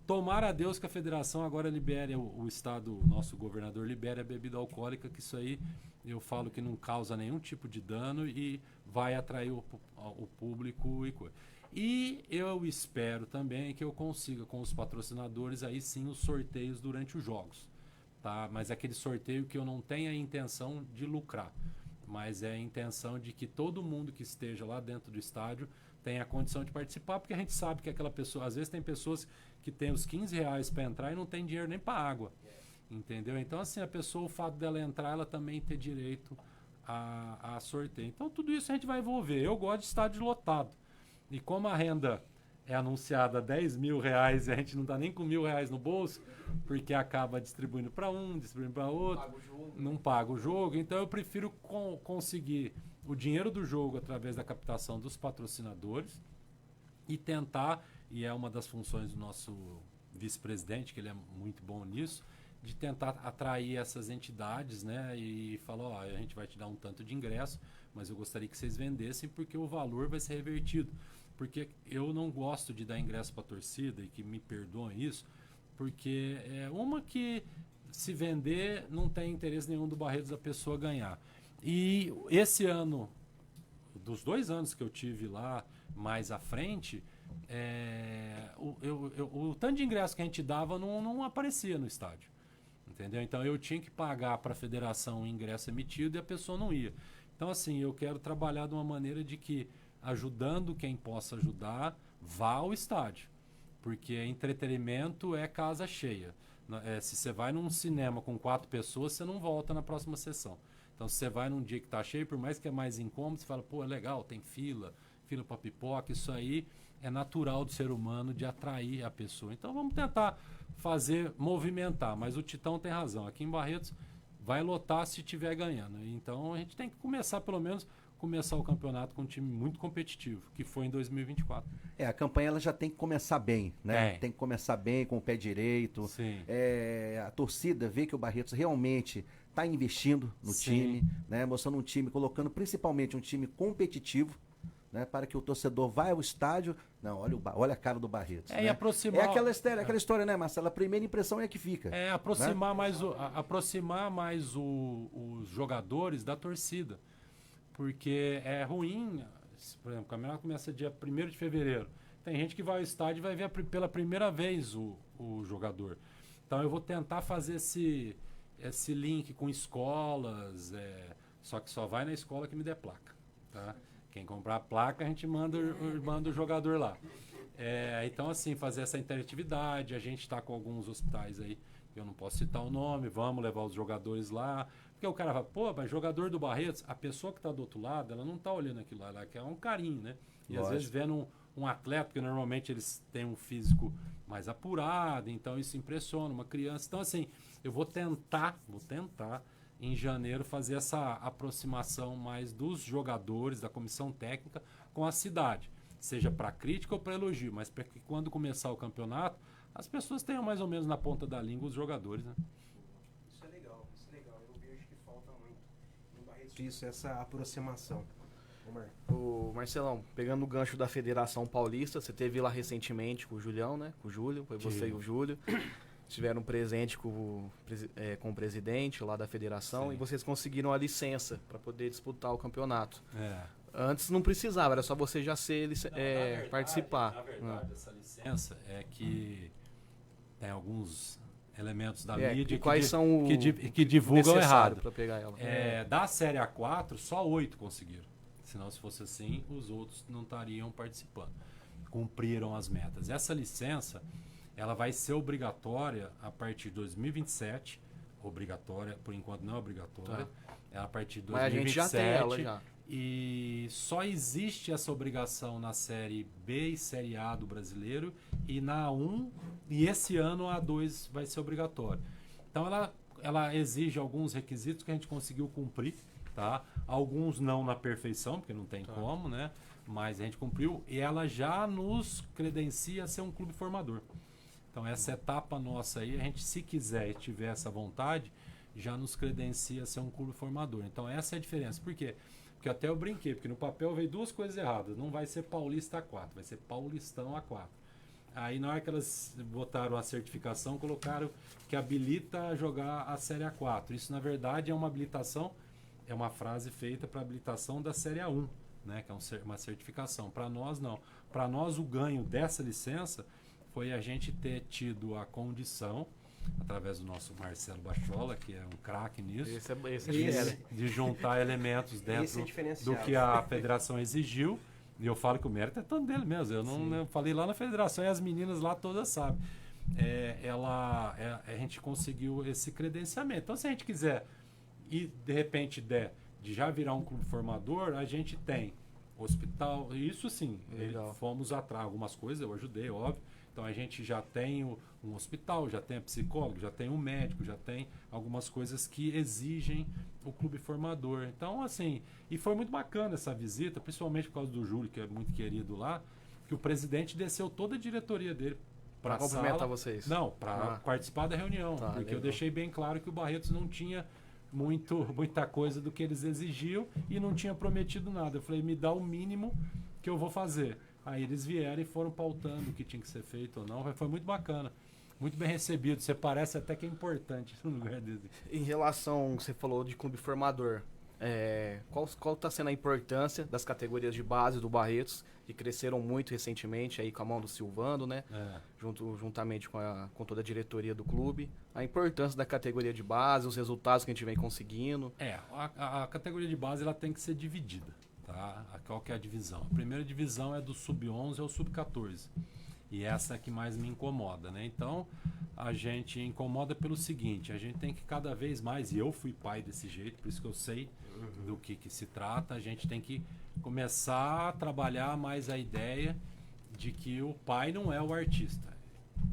Tomara a Deus que a federação agora libere, o estado, o nosso governador libere a bebida alcoólica, que isso aí eu falo que não causa nenhum tipo de dano e vai atrair o público e coisa. E eu espero também que eu consiga com os patrocinadores aí sim os sorteios durante os jogos, tá? Mas aquele sorteio que eu não tenho a intenção de lucrar, mas é a intenção de que todo mundo que esteja lá dentro do estádio tenha a condição de participar, porque a gente sabe que aquela pessoa, às vezes tem pessoas que tem os R$15 para entrar e não tem dinheiro nem para água, entendeu? Então assim, a pessoa, o fato dela entrar, ela também ter direito a sorteio. Então tudo isso a gente vai envolver. Eu gosto de estádio lotado. E como a renda é anunciada R$10.000 e a gente não dá nem com R$1.000 no bolso, porque acaba distribuindo para um, distribuindo para outro, não paga o jogo. Então eu prefiro conseguir o dinheiro do jogo através da captação dos patrocinadores e tentar, e é uma das funções do nosso vice-presidente, que ele é muito bom nisso, de tentar atrair essas entidades, né, e falar, ó, a gente vai te dar um tanto de ingresso, mas eu gostaria que vocês vendessem porque o valor vai ser revertido. Porque eu não gosto de dar ingresso para a torcida, e que me perdoem isso, porque é uma que se vender não tem interesse nenhum do Barretos da pessoa ganhar. E esse ano, dos 2 anos que eu tive lá mais à frente, o tanto de ingresso que a gente dava não aparecia no estádio. Entendeu? Então eu tinha que pagar para a federação o ingresso emitido e a pessoa não ia. Então, assim, eu quero trabalhar de uma maneira de que, ajudando quem possa ajudar, vá ao estádio. Porque entretenimento é casa cheia. Se você vai num cinema com 4 pessoas, você não volta na próxima sessão. Então, se você vai num dia que está cheio, por mais que é mais incômodo, você fala, pô, é legal, tem fila para pipoca, isso aí é natural do ser humano de atrair a pessoa. Então, vamos tentar movimentar, mas o Titão tem razão. Aqui em Barretos vai lotar se estiver ganhando. Então a gente tem que começar, pelo menos, o campeonato com um time muito competitivo, que foi em 2024. A campanha ela já tem que começar bem, né? Tem que começar bem, com o pé direito. Sim. A torcida vê que o Barretos realmente está investindo no time, né? Mostrando um time, colocando principalmente um time competitivo, né, para que o torcedor vá ao estádio. Não, olha a cara do Barretos. E aproximar. Aquela história, né, Marcelo? A primeira impressão é que fica. Aproximar, né? Aproximar mais os jogadores da torcida. Porque é ruim. Por exemplo, o campeonato começa dia 1º de fevereiro. Tem gente que vai ao estádio e vai ver pela primeira vez o jogador. Então eu vou tentar fazer esse link com escolas. Só que só vai na escola que me der placa. Tá? Quem comprar a placa, a gente manda o jogador lá. Então, assim, fazer essa interatividade. A gente está com alguns hospitais aí, eu não posso citar o nome, vamos levar os jogadores lá. Porque o cara fala, pô, mas jogador do Barretos, a pessoa que está do outro lado, ela não está olhando aquilo lá, ela quer um carinho, né? E às vezes vendo um atleta, porque normalmente eles têm um físico mais apurado, então isso impressiona uma criança. Então, assim, eu vou tentar em janeiro fazer essa aproximação mais dos jogadores, da comissão técnica com a cidade, seja para crítica ou para elogio, mas para que quando começar o campeonato as pessoas tenham mais ou menos na ponta da língua os jogadores, né? Isso é legal. Eu vejo que falta muito no Barretos isso, essa aproximação. O Marcelão, pegando o gancho da Federação Paulista, você esteve lá recentemente com o Julião, né? Com o Júlio, foi você e o Júlio. Estiveram presente com o presidente lá da federação. Sim. E vocês conseguiram a licença para poder disputar o campeonato. Antes não precisava, era só você já participar. Na verdade, essa licença é que tem alguns elementos da mídia que divulgam errado. Para pegar ela. Da Série A4, só 8 conseguiram. Senão, se fosse assim, os outros não estariam participando. Cumpriram as metas. Essa licença, ela vai ser obrigatória a partir de 2027. Obrigatória, por enquanto não é obrigatória. É a partir de 2027. Mas a gente já tem ela já. E só existe essa obrigação na Série B e Série A do brasileiro e na A1, e esse ano a A2 vai ser obrigatório. Então ela exige alguns requisitos que a gente conseguiu cumprir, tá? Alguns não na perfeição, porque não tem como, né? Mas a gente cumpriu e ela já nos credencia a ser um clube formador. Então essa etapa nossa aí, a gente, se quiser e tiver essa vontade, já nos credencia a ser um clube formador. Então essa é a diferença. Por quê? Porque até eu brinquei, porque no papel veio duas coisas erradas. Não vai ser Paulista A4, vai ser Paulistão A4. Aí na hora que elas botaram a certificação, colocaram que habilita a jogar a Série A4. Isso na verdade é uma habilitação, é uma frase feita para habilitação da Série A1, né? Que é uma certificação. Para nós não. Para nós o ganho dessa licença foi a gente ter tido a condição, através do nosso Marcelo Bachola, que é um craque nisso, de juntar elementos dentro do que a federação exigiu. E eu falo que o mérito é todo dele mesmo. Eu falei lá na federação e as meninas lá todas sabem. A gente conseguiu esse credenciamento. Então, se a gente quiser e de repente de já virar um clube formador, a gente tem hospital, isso sim, fomos atrás, algumas coisas eu ajudei, óbvio. Então a gente já tem um hospital, já tem a psicóloga, já tem um médico, já tem algumas coisas que exigem o clube formador. Então, assim, e foi muito bacana essa visita, principalmente por causa do Júlio, que é muito querido lá, que o presidente desceu toda a diretoria dele para cumprimentar vocês. Não, para participar da reunião, porque eu deixei bem claro que o Barretos não tinha muita coisa do que eles exigiam e não tinha prometido nada. Eu falei, me dá o mínimo que eu vou fazer. Aí eles vieram e foram pautando o que tinha que ser feito ou não. Foi muito bacana. Muito bem recebido. Você parece até que é importante no lugar dele. Em relação, você falou de clube formador. Qual está sendo a importância das categorias de base do Barretos, que cresceram muito recentemente aí com a mão do Silvano, né? Juntamente com toda a diretoria do clube. A importância da categoria de base, os resultados que a gente vem conseguindo. A categoria de base ela tem que ser dividida, tá? Qual que é a divisão? A primeira divisão é do sub-11 ao sub-14. E essa é que mais me incomoda, né? Então, a gente incomoda pelo seguinte, a gente tem que cada vez mais, e eu fui pai desse jeito, por isso que eu sei do que se trata, a gente tem que começar a trabalhar mais a ideia de que o pai não é o artista.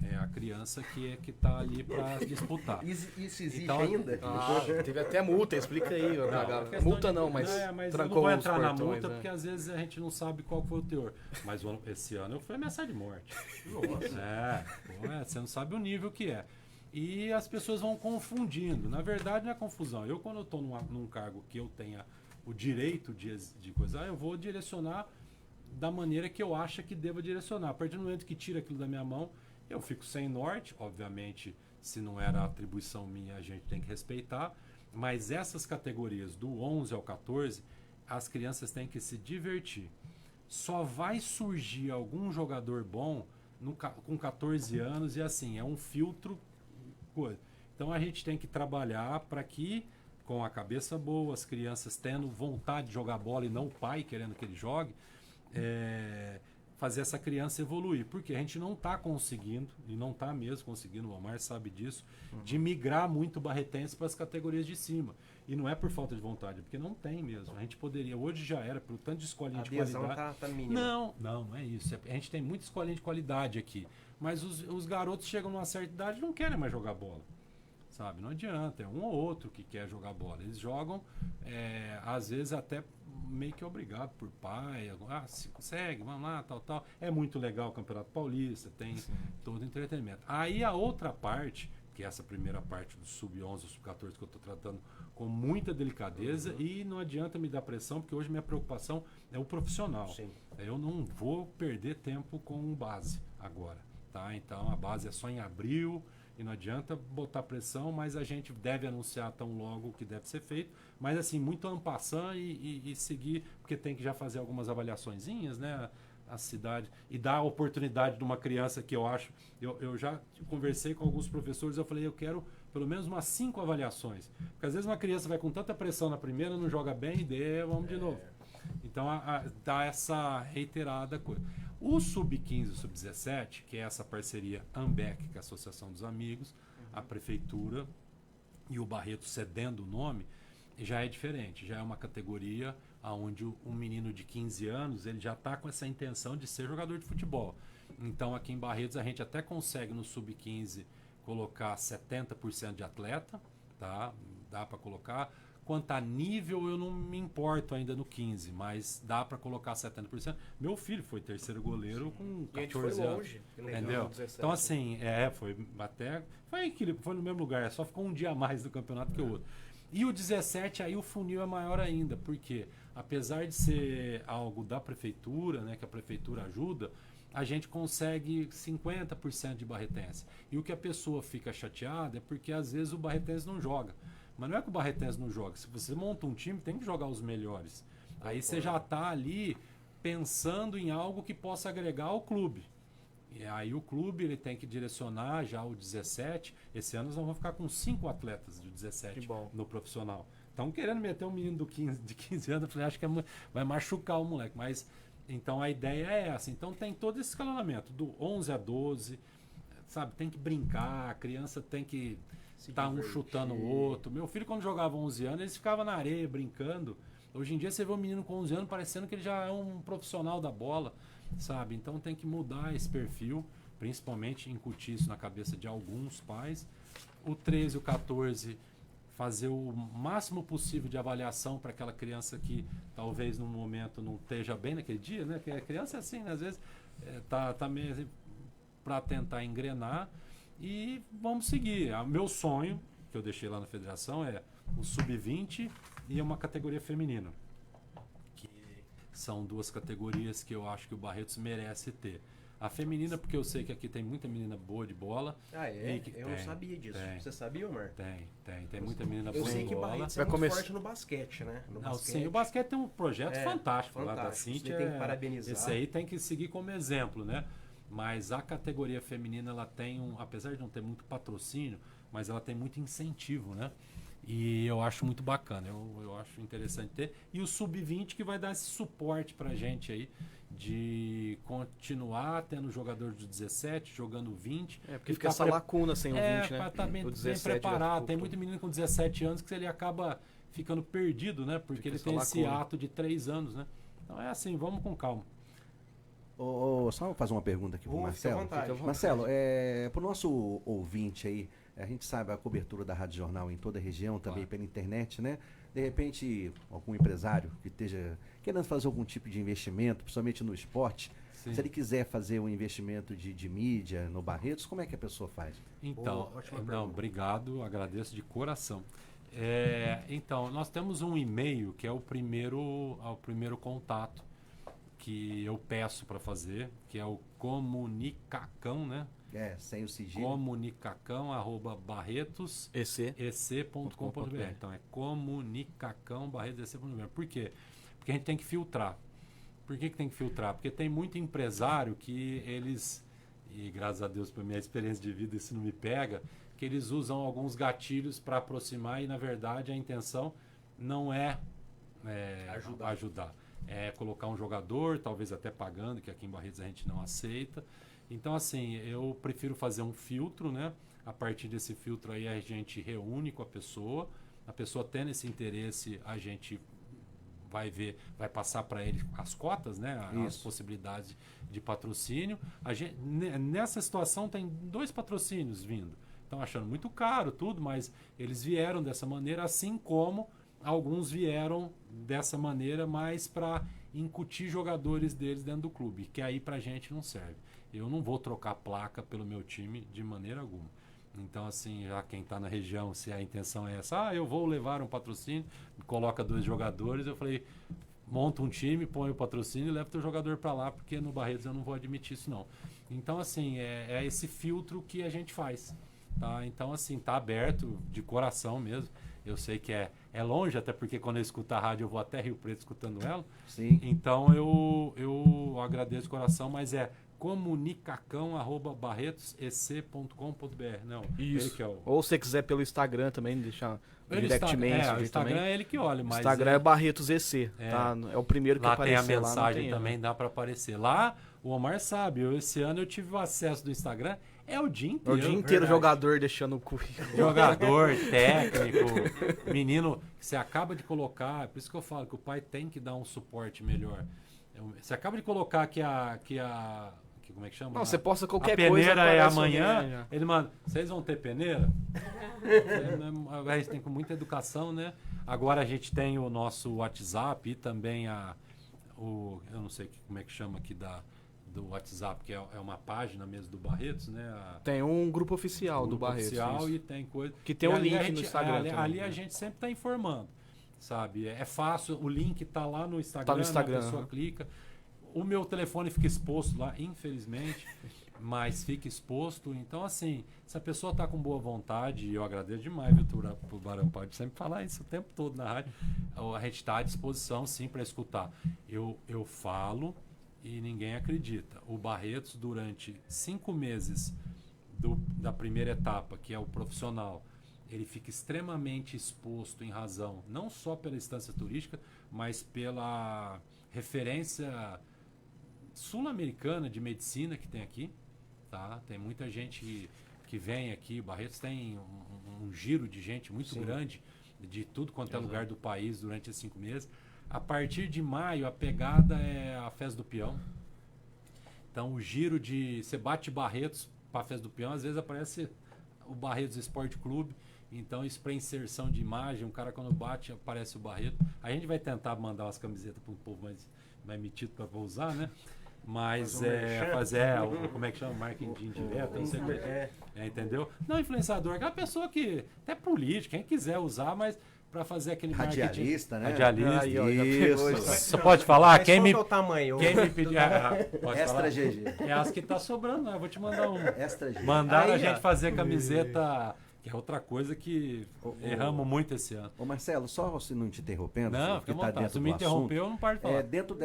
É a criança que está ali para disputar. Isso existe então, ainda? Teve até multa, explica aí. Multa não, mas mas eu não vou entrar na multa, porque às vezes a gente não sabe qual foi o teor. Mas esse ano eu fui ameaçado de morte. Nossa. Você não sabe o nível que é. E as pessoas vão confundindo. Na verdade, não é confusão. Eu, quando eu estou num cargo que eu tenha o direito de coisar, eu vou direcionar da maneira que eu acho que deva direcionar. A partir do momento que tira aquilo da minha mão, eu fico sem norte. Obviamente, se não era atribuição minha, a gente tem que respeitar. Mas essas categorias, do 11 ao 14, as crianças têm que se divertir. Só vai surgir algum jogador bom com 14 anos e assim, é um filtro. Então a gente tem que trabalhar para que, com a cabeça boa, as crianças tendo vontade de jogar bola e não o pai querendo que ele jogue, fazer essa criança evoluir. Porque a gente não está conseguindo, e não está mesmo conseguindo, o Omar sabe disso, de migrar muito o para as categorias de cima. E não é por falta de vontade, porque não tem mesmo. A gente poderia, hoje já era, pelo tanto de escolinha de qualidade. Tá mínima. Não é isso. A gente tem muita escolinha de qualidade aqui. Mas os garotos chegam numa certa idade e não querem mais jogar bola. Sabe? Não adianta. É um ou outro que quer jogar bola. Eles jogam, às vezes, até meio que obrigado por pai. Se consegue, vamos lá, tal. É muito legal o Campeonato Paulista, tem todo o entretenimento. Aí a outra parte, que é essa primeira parte do sub-11, sub-14 que eu estou tratando com muita delicadeza, e não adianta me dar pressão, porque hoje minha preocupação é o profissional. Sim. Eu não vou perder tempo com base agora, tá? Então a base é só em abril e não adianta botar pressão, mas a gente deve anunciar tão logo o que deve ser feito, mas assim, muito en passant e seguir, porque tem que já fazer algumas avaliaçõezinhas, né? A cidade, e dar a oportunidade de uma criança que eu acho, eu já conversei com alguns professores, eu falei, eu quero pelo menos umas 5 avaliações, porque às vezes uma criança vai com tanta pressão na primeira, não joga bem, e vamos de novo. Então dá essa reiterada coisa. O sub-15 e o sub-17, que é essa parceria AMBEC, que é a Associação dos Amigos, a Prefeitura e o Barreto cedendo o nome, já é diferente, já é uma categoria onde um menino de 15 anos ele já está com essa intenção de ser jogador de futebol. Então aqui em Barretos a gente até consegue no sub-15 colocar 70% de atleta, tá? Dá para colocar. Quanto a nível eu não me importo ainda no 15, mas dá para colocar 70%. Meu filho foi terceiro goleiro com 14 anos. Longe, entendeu? 17, então assim, foi no mesmo lugar, só ficou um dia a mais do campeonato que o outro. E o 17, aí o funil é maior ainda, porque apesar de ser algo da prefeitura, né, que a prefeitura ajuda, a gente consegue 50% de barretense. E o que a pessoa fica chateada é porque às vezes o barretense não joga. Mas não é que o barretense não joga. Se você monta um time, tem que jogar os melhores. Aí você já está ali pensando em algo que possa agregar ao clube. E aí o clube ele tem que direcionar já o 17. Esse ano nós vamos ficar com 5 atletas de 17 no profissional. Estão querendo meter um menino de 15 anos. Eu falei, acho que vai machucar o moleque. Mas então a ideia é essa. Então tem todo esse escalonamento, do 11 a 12. Sabe, tem que brincar, a criança tem que estar um chutando o outro. Meu filho, quando jogava 11 anos, eles ficavam na areia brincando. Hoje em dia você vê um menino com 11 anos parecendo que ele já é um profissional da bola, sabe? Então tem que mudar esse perfil, principalmente incutir isso na cabeça de alguns pais. O 13 e o 14, fazer o máximo possível de avaliação para aquela criança que talvez no momento não esteja bem naquele dia, né? Porque a criança é assim, né? Às vezes tá meio assim, para tentar engrenar. E vamos seguir. O meu sonho, que eu deixei lá na federação, é o sub-20 e uma categoria feminina. Que são 2 categorias que eu acho que o Barretos merece ter. A feminina, porque eu sei que aqui tem muita menina boa de bola. Ah, é? Eu não sabia disso. Você sabia, Omar? Tem muita menina boa de bola. Eu sei que Barretos é muito forte no basquete, né? Sim, o basquete tem um projeto fantástico lá da Cíntia. Tem que parabenizar. Esse aí tem que seguir como exemplo, né? Mas a categoria feminina, ela tem apesar de não ter muito patrocínio, mas ela tem muito incentivo, né? E eu acho muito bacana, eu acho interessante ter. E o Sub-20 que vai dar esse suporte pra gente aí, de continuar tendo jogador de 17, jogando 20. Porque fica essa lacuna sem o 20, né? Pra estar bem preparado. Tem muito menino com 17 anos que ele acaba ficando perdido, né? Porque ele tem esse ato de 3 anos, né? Então é assim, vamos com calma. Só fazer uma pergunta aqui pro Marcelo. Marcelo, pro nosso ouvinte aí, a gente sabe a cobertura da Rádio Jornal em toda a região, também pela internet, né? De repente, algum empresário que esteja querendo fazer algum tipo de investimento, principalmente no esporte, se ele quiser fazer um investimento de mídia no Barretos, como é que a pessoa faz? Então, obrigado, agradeço de coração. Então, nós temos um e-mail que é o primeiro contato que eu peço para fazer, que é o comunicacão, né? Sem o sigilo. comunicacão@barretosec.com.br. Então é comunicacão@barretosec.com.br. Por quê? Porque a gente tem que filtrar. Por que tem que filtrar? Porque tem muito empresário que eles, e graças a Deus por minha experiência de vida isso não me pega, que eles usam alguns gatilhos para aproximar e na verdade a intenção não é ajudar. É colocar um jogador, talvez até pagando, que aqui em Barretos a gente não aceita. Então, assim, eu prefiro fazer um filtro, né? A partir desse filtro aí a gente reúne com a pessoa tendo esse interesse, a gente vai passar para ele as cotas, né? As possibilidades de patrocínio. Nessa situação tem 2 patrocínios vindo. Estão achando muito caro tudo, mas eles vieram dessa maneira, assim como alguns vieram dessa maneira, mas para incutir jogadores deles dentro do clube, que aí pra gente não serve. Eu não vou trocar placa pelo meu time de maneira alguma. Então, assim, já quem está na região, se a intenção é essa, eu vou levar um patrocínio, coloca 2 jogadores, eu falei, monta um time, põe o patrocínio e leva o teu jogador para lá, porque no Barretos eu não vou admitir isso não. Então, assim, é esse filtro que a gente faz. Tá? Então, assim, tá aberto de coração mesmo. Eu sei que é longe, até porque quando eu escuto a rádio eu vou até Rio Preto escutando ela. Sim. Então eu agradeço de coração, mas é comunicacão@barretosec.com.br. Não, isso. Ele que é o... Ou se você quiser pelo Instagram também, deixar direct message. O Instagram é ele que olha, mas... O Instagram é Barretos EC, tá? É o primeiro que aparece lá. Lá tem a mensagem também, dá para aparecer. Lá, o Omar sabe, esse ano eu tive o acesso do Instagram, o dia inteiro. O dia inteiro jogador deixando o currículo. Jogador, técnico, menino que você acaba de colocar, por isso que eu falo que o pai tem que dar um suporte melhor. Você acaba de colocar que como é que chama? Não, você posta qualquer coisa. A peneira é amanhã. Né? Ele manda, vocês vão ter peneira? A gente tem com muita educação, né? Agora a gente tem o nosso WhatsApp e também eu não sei como é que chama aqui do WhatsApp, que é uma página mesmo do Barretos, né? Tem um grupo oficial do Barretos. Oficial e tem coisa. Que tem um link no Instagram. Ali a gente sempre está informando, sabe? É fácil, o link está lá no Instagram, tá no Instagram, a pessoa clica. O meu telefone fica exposto lá, infelizmente, mas fica exposto. Então, assim, se a pessoa está com boa vontade, e eu agradeço demais, viu, pro Barão, pode sempre falar isso o tempo todo na rádio, a gente está à disposição, sim, para escutar. Eu falo e ninguém acredita. O Barretos, durante 5 meses da primeira etapa, que é o profissional, ele fica extremamente exposto em razão, não só pela instância turística, mas pela referência sul-americana de medicina que tem aqui, tá? Tem muita gente que vem aqui, o Barretos tem um giro de gente muito grande, de tudo quanto é lugar do país durante esses 5 meses. A partir de maio, a pegada é a Festa do Peão. Então, o giro você bate Barretos para a Festa do Peão, às vezes aparece o Barretos Esporte Clube. Então, isso para inserção de imagem, um cara quando bate, aparece o Barreto. A gente vai tentar mandar umas camisetas para um povo mais metido para usar, né? Mas como é que chama? Marketing direto, não sei entendeu? Não, influenciador, aquela pessoa que, até político, quem quiser usar, mas para fazer aquele radialista, marketing. né? Radialista. Aí, ó, já pegou isso. Você pode falar? Mas Quem qual me, que é o tamanho? quem me pedir... pode Extra falar? GG. É as que tá sobrando, né? Eu vou te mandar um. Extra GG. Mandaram Aí, a gente ó. fazer camiseta, que é outra coisa que erramos muito esse ano. Ô Marcelo, só se não te interrompendo, Não, porque fica à tá vontade. dentro Se do me assunto, interrompeu, eu não paro de falar. dentro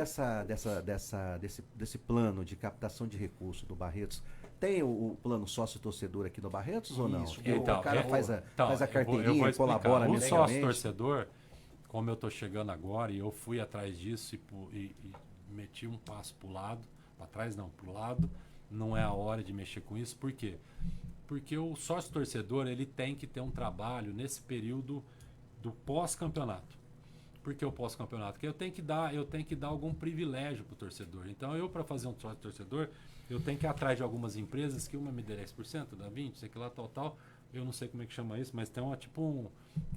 desse plano de captação de recursos do Barretos, tem o plano sócio-torcedor aqui no Barretos ou não? Isso. Que o cara faz a eu carteirinha, vou explicar. colabora O mensalmente. sócio-torcedor, como eu estou chegando agora, e eu fui atrás disso e meti um passo para o lado, para trás não, para o lado, não é a hora de mexer com isso. Por quê? Porque o sócio-torcedor, ele tem que ter um trabalho nesse período do pós-campeonato. Por que o pós-campeonato? Porque eu tenho que dar algum privilégio para o torcedor. Então, para fazer um sócio-torcedor, eu tenho que ir atrás de algumas empresas que uma me dê 10%, dá 20%, sei que lá, tal. Eu não sei como é que chama isso, mas tem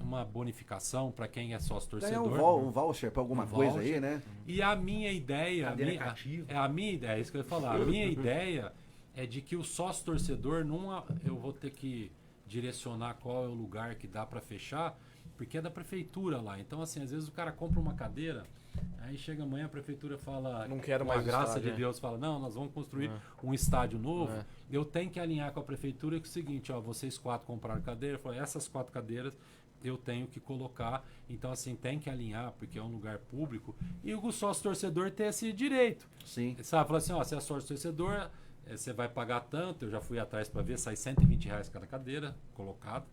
uma bonificação para quem é sócio-torcedor. Um voucher para alguma coisa aí, né? E a minha ideia... a minha ideia, é isso que eu ia falar. A minha ideia é de que o sócio-torcedor, eu vou ter que direcionar qual é o lugar que dá para fechar, porque é da prefeitura lá. Então, assim, às vezes o cara compra uma cadeira, aí chega amanhã a prefeitura fala, não quero com a mais graça estádio, de Deus, fala, não, nós vamos construir um estádio novo. Eu tenho que alinhar com a prefeitura que é o seguinte, ó, vocês 4 compraram cadeira, eu falo, essas 4 cadeiras eu tenho que colocar. Então, assim, tem que alinhar, porque é um lugar público, e o sócio-torcedor tem esse direito. Sim. Sabe, fala assim, ó, você é sócio-torcedor, você vai pagar tanto, eu já fui atrás para ver, sai R$120 cada cadeira colocada.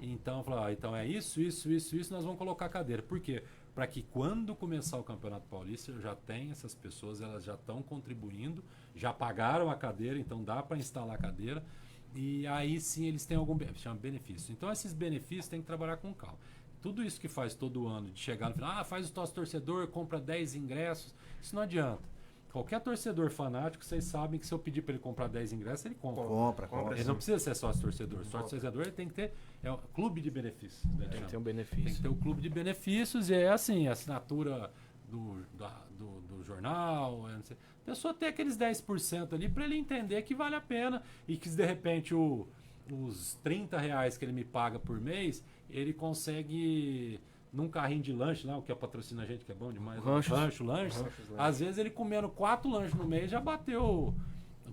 Então, eu falo, então é isso, nós vamos colocar a cadeira. Por quê? Para que quando começar o Campeonato Paulista, eu já tenho essas pessoas, elas já estão contribuindo, já pagaram a cadeira, então dá para instalar a cadeira, e aí sim eles têm algum benefício. Então, esses benefícios tem que trabalhar com calma. Tudo isso que faz todo ano, de chegar no final, faz o torcedor, compra 10 ingressos, isso não adianta. Qualquer torcedor fanático, vocês sabem que se eu pedir para ele comprar 10 ingressos, ele compra. Compra. Ele não precisa ser sócio-torcedor. Sócio-torcedor ele tem que ter o clube de benefícios. Né, tem que ter um benefício. Tem que ter o clube de benefícios e é assim, a assinatura do jornal. A pessoa tem aqueles 10% ali para ele entender que vale a pena e que de repente os R$30 que ele me paga por mês, ele consegue... num carrinho de lanche lá, o que patrocina a gente, que é bom demais. Lanches. Às vezes ele comendo 4 lanches no mês, já bateu,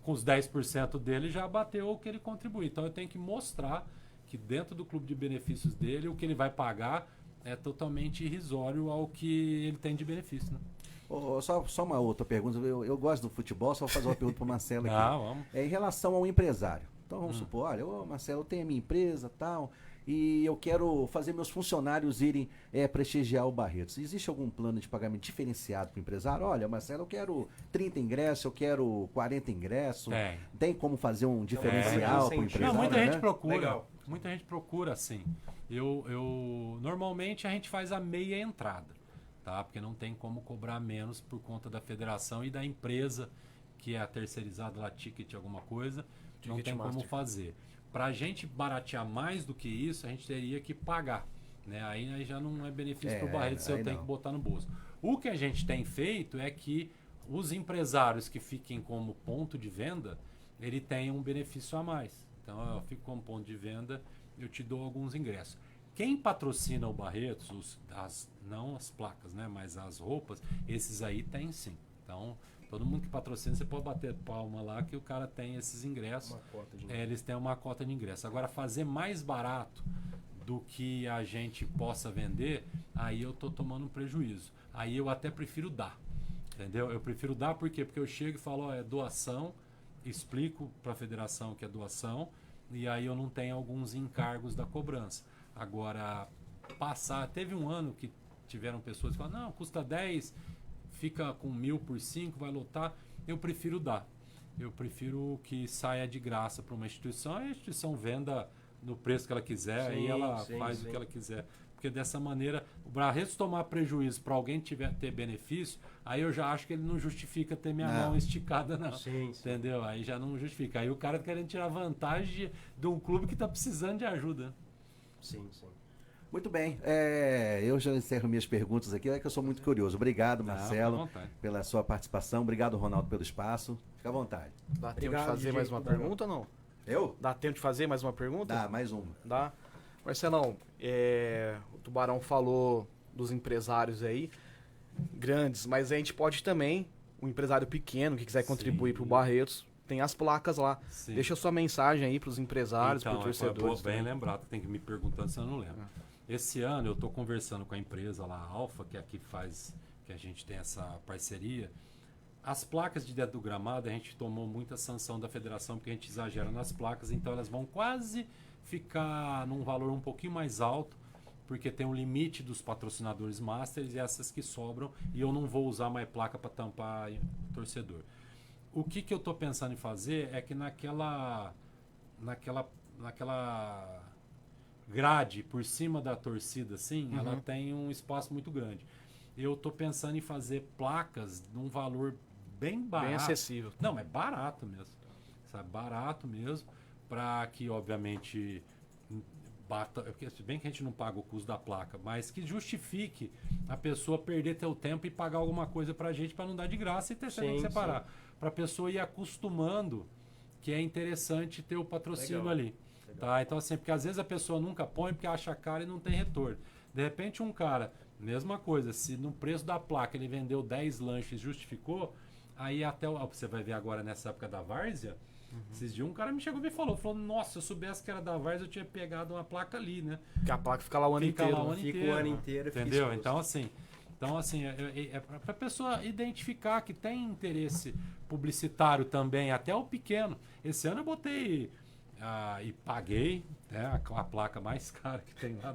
com os 10% dele, já bateu o que ele contribui. Então eu tenho que mostrar que dentro do clube de benefícios dele, o que ele vai pagar é totalmente irrisório ao que ele tem de benefício, né? Só uma outra pergunta. Eu gosto do futebol, só vou fazer uma pergunta para o Marcelo aqui. Vamos. Em relação ao empresário. Então vamos supor, olha, Marcelo, eu tenho a minha empresa tal, e eu quero fazer meus funcionários irem prestigiar o Barretos. Existe algum plano de pagamento diferenciado para o empresário? Olha, Marcelo, eu quero 30 ingressos, eu quero 40 ingressos. Tem como fazer um diferencial para o empresário? Não, muita gente procura. Legal. Muita gente procura, assim. Normalmente a gente faz a meia entrada, tá? Porque não tem como cobrar menos por conta da federação e da empresa que é a terceirizada lá, Ticket alguma coisa, não tem como fazer. Para a gente baratear mais do que isso, a gente teria que pagar, né? Aí já não é benefício para o Barretos, eu tenho que botar no bolso. O que a gente tem feito é que os empresários que fiquem como ponto de venda, ele tem um benefício a mais. Então, eu fico como ponto de venda, eu te dou alguns ingressos. Quem patrocina o Barretos, não as placas, né, mas as roupas, esses aí tem sim. Então, todo mundo que patrocina, você pode bater palma lá que o cara tem esses ingressos. Eles têm uma cota de ingresso. Agora, fazer mais barato do que a gente possa vender, aí eu tô tomando um prejuízo. Aí eu até prefiro dar, entendeu? Eu prefiro dar por quê? Porque eu chego e falo, é doação, explico para a federação que é doação, e aí eu não tenho alguns encargos da cobrança. Agora, teve um ano que tiveram pessoas que falaram, não, custa 10, fica com 1.000 por 5, vai lotar. Eu prefiro dar. Eu prefiro que saia de graça para uma instituição, e a instituição venda no preço que ela quiser, aí ela faz o que ela quiser. Porque dessa maneira, o Barretos tomar prejuízo para alguém ter benefício, aí eu já acho que ele não justifica ter minha mão esticada, não. Entendeu? Aí já não justifica. Aí o cara tá querendo tirar vantagem de um clube que está precisando de ajuda. Sim. Muito bem. Eu já encerro minhas perguntas aqui, é que eu sou muito curioso. Obrigado, Marcelo, pela sua participação. Obrigado, Ronaldo, pelo espaço. Fica à vontade. Dá tempo de fazer mais uma pergunta ou não? Eu? Dá tempo de fazer mais uma pergunta? Dá, mais uma. Dá. Marcelão, o Tubarão falou dos empresários aí, grandes, mas a gente pode também, um empresário pequeno que quiser contribuir para o Barretos, tem as placas lá. Sim. Deixa sua mensagem aí para os empresários, para os torcedores. Bem lembrado, tem que me perguntando se eu não lembro. Esse ano eu estou conversando com a empresa lá, a Alfa, que é a que faz, que a gente tem essa parceria. As placas de dentro do gramado, a gente tomou muita sanção da federação, porque a gente exagera nas placas, então elas vão quase ficar num valor um pouquinho mais alto, porque tem um limite dos patrocinadores masters e essas que sobram, e eu não vou usar mais placa para tampar torcedor. O que eu estou pensando em fazer é que naquela grade por cima da torcida, assim, ela tem um espaço muito grande. Eu estou pensando em fazer placas num valor bem barato. Bem acessível. Não, é barato mesmo. Sabe? Barato mesmo, para que, obviamente, bata. Porque, se bem que a gente não paga o custo da placa, mas que justifique a pessoa perder teu tempo e pagar alguma coisa pra gente para não dar de graça e ter que separar. Para a pessoa ir acostumando que é interessante ter o patrocínio ali. Tá? Então, assim, porque às vezes a pessoa nunca põe porque acha caro e não tem retorno. De repente, um cara, mesma coisa, se no preço da placa ele vendeu 10 lanches, justificou, aí até você vai ver agora nessa época da várzea, esses dias um cara me chegou e me falou, nossa, se eu soubesse que era da várzea, eu tinha pegado uma placa ali, né? Que a placa fica lá o ano inteiro. Fica o ano inteiro. Entendeu? Então, assim, é para a pessoa identificar que tem interesse publicitário também, até o pequeno. Esse ano eu botei e paguei, né, a placa mais cara que tem lá,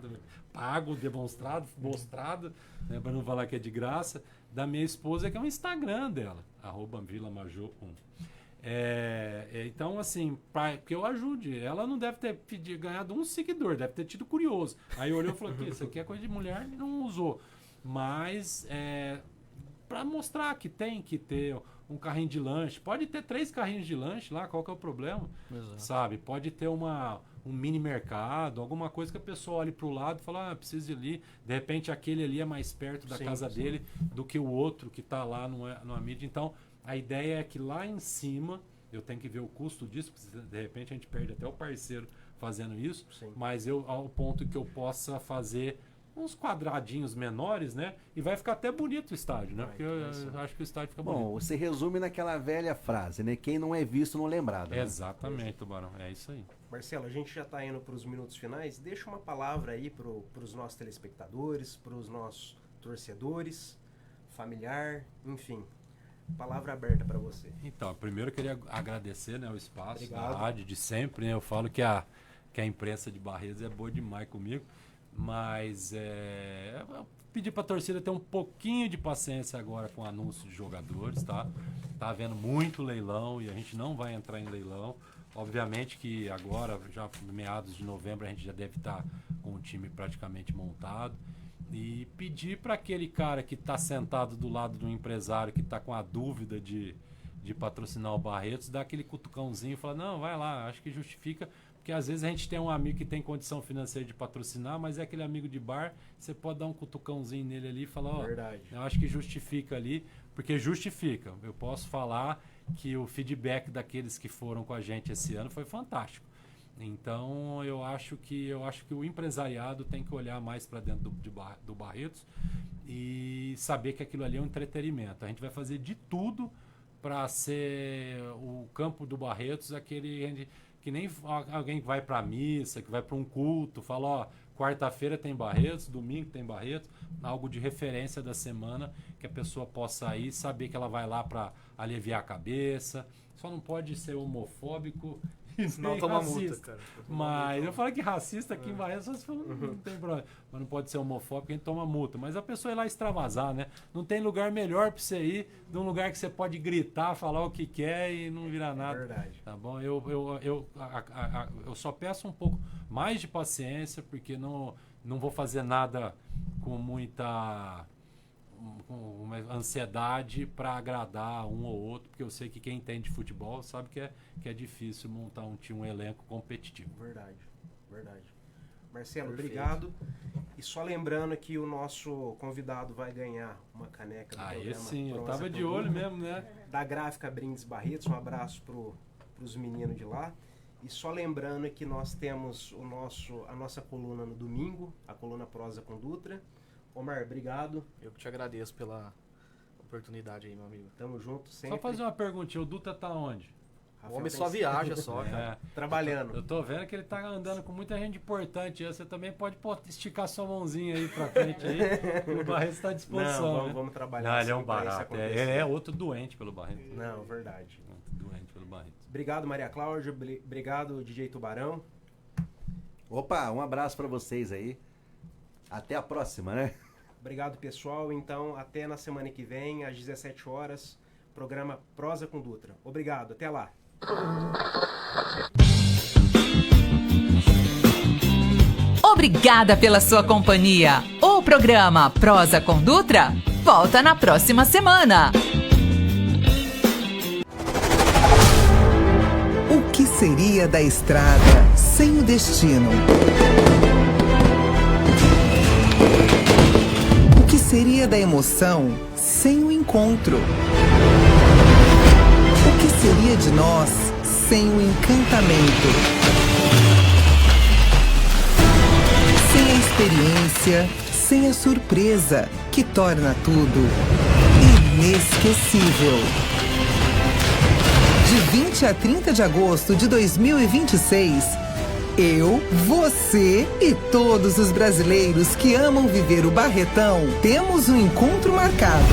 pago, demonstrado, mostrado, né, para não falar que é de graça, da minha esposa, que é o Instagram dela, @VilaMajor1. Então, assim, que eu ajude. Ela não deve ter ganhado um seguidor, deve ter tido curioso. Aí olhou e falou que isso aqui é coisa de mulher e não usou. Mas para mostrar que tem que ter um carrinho de lanche, pode ter 3 carrinhos de lanche lá, qual que é o problema? Exato. Sabe? Pode ter um mini mercado, alguma coisa que a pessoa olhe para o lado e fala, preciso ir ali. De repente aquele ali é mais perto da casa dele do que o outro que está lá numa mídia. Então, a ideia é que lá em cima, eu tenho que ver o custo disso, porque de repente a gente perde até o parceiro fazendo isso, mas ao ponto que eu possa fazer uns quadradinhos menores, né? E vai ficar até bonito o estádio, né? Porque eu acho que o estádio fica bonito. Bom, você resume naquela velha frase, né? Quem não é visto não lembrado. Né? Exatamente, Tubarão. É isso aí. Marcelo, a gente já está indo para os minutos finais. Deixa uma palavra aí para os nossos telespectadores, para os nossos torcedores, familiar, enfim. Palavra aberta para você. Então, primeiro eu queria agradecer, né, o espaço da rádio de sempre, né? Eu falo que a imprensa de Barretos é boa demais comigo. Mas eu pedi para a torcida ter um pouquinho de paciência agora com o anúncio de jogadores, tá? Tá havendo muito leilão e a gente não vai entrar em leilão. Obviamente que agora, já meados de novembro, a gente já deve estar com o time praticamente montado. E pedir para aquele cara que está sentado do lado do empresário, que está com a dúvida de patrocinar o Barretos, dar aquele cutucãozinho e falar, não, vai lá, acho que justifica. Porque às vezes a gente tem um amigo que tem condição financeira de patrocinar, mas é aquele amigo de bar, você pode dar um cutucãozinho nele ali e falar, eu acho que justifica ali, porque justifica. Eu posso falar que o feedback daqueles que foram com a gente esse ano foi fantástico. Então eu acho que o empresariado tem que olhar mais para dentro do Barretos e saber que aquilo ali é um entretenimento. A gente vai fazer de tudo para ser o campo do Barretos, aquele que nem alguém que vai para a missa, que vai para um culto, fala, quarta-feira tem Barretos, domingo tem Barretos, algo de referência da semana, que a pessoa possa ir, saber que ela vai lá para aliviar a cabeça. Só não pode ser homofóbico e nem toma racista. Multa, cara. Mas eu falo que racista aqui em Barretos, só se for, não tem problema. Mas não pode ser homofóbico, a gente toma multa. Mas a pessoa ir lá extravasar, né? Não tem lugar melhor para você ir, de um lugar que você pode gritar, falar o que quer e não virar nada. É verdade. Tá bom? Eu só peço um pouco mais de paciência, porque não vou fazer nada com muita uma ansiedade para agradar um ou outro, porque eu sei que quem entende de futebol sabe que é difícil montar um elenco competitivo. Verdade. Marcelo, obrigado. E só lembrando que o nosso convidado vai ganhar uma caneca do programa. Sim, eu tava de olho mesmo, né? Da Gráfica Brindes Barretos, um abraço pros meninos de lá. E só lembrando que nós temos a nossa coluna no domingo, a coluna Prosa com Dutra. Omar, obrigado. Eu que te agradeço pela oportunidade aí, meu amigo. Tamo junto sempre. Só fazer uma perguntinha, o Dutra tá onde? O homem só viaja só, cara. Trabalhando. Eu tô vendo que ele tá andando com muita gente importante. Você também pode esticar sua mãozinha aí pra frente aí. O Barreto está à disposição. Não, vamos trabalhar. Não, ele é um barato. Ele é outro doente pelo Barreto. Não, verdade. Outro doente pelo Barreto. Obrigado, Maria Cláudia. Obrigado, DJ Tubarão. Opa, um abraço pra vocês aí. Até a próxima, né? Obrigado, pessoal. Então, até na semana que vem, às 17 horas, programa Prosa com Dutra. Obrigado, até lá. Obrigada pela sua companhia. O programa Prosa com Dutra volta na próxima semana. O que seria da estrada sem o destino? O que seria da emoção sem o encontro? O que seria de nós sem o encantamento? Sem a experiência, sem a surpresa, que torna tudo inesquecível. De 20 a 30 de agosto de 2026, eu, você e todos os brasileiros que amam viver o Barretão temos um encontro marcado.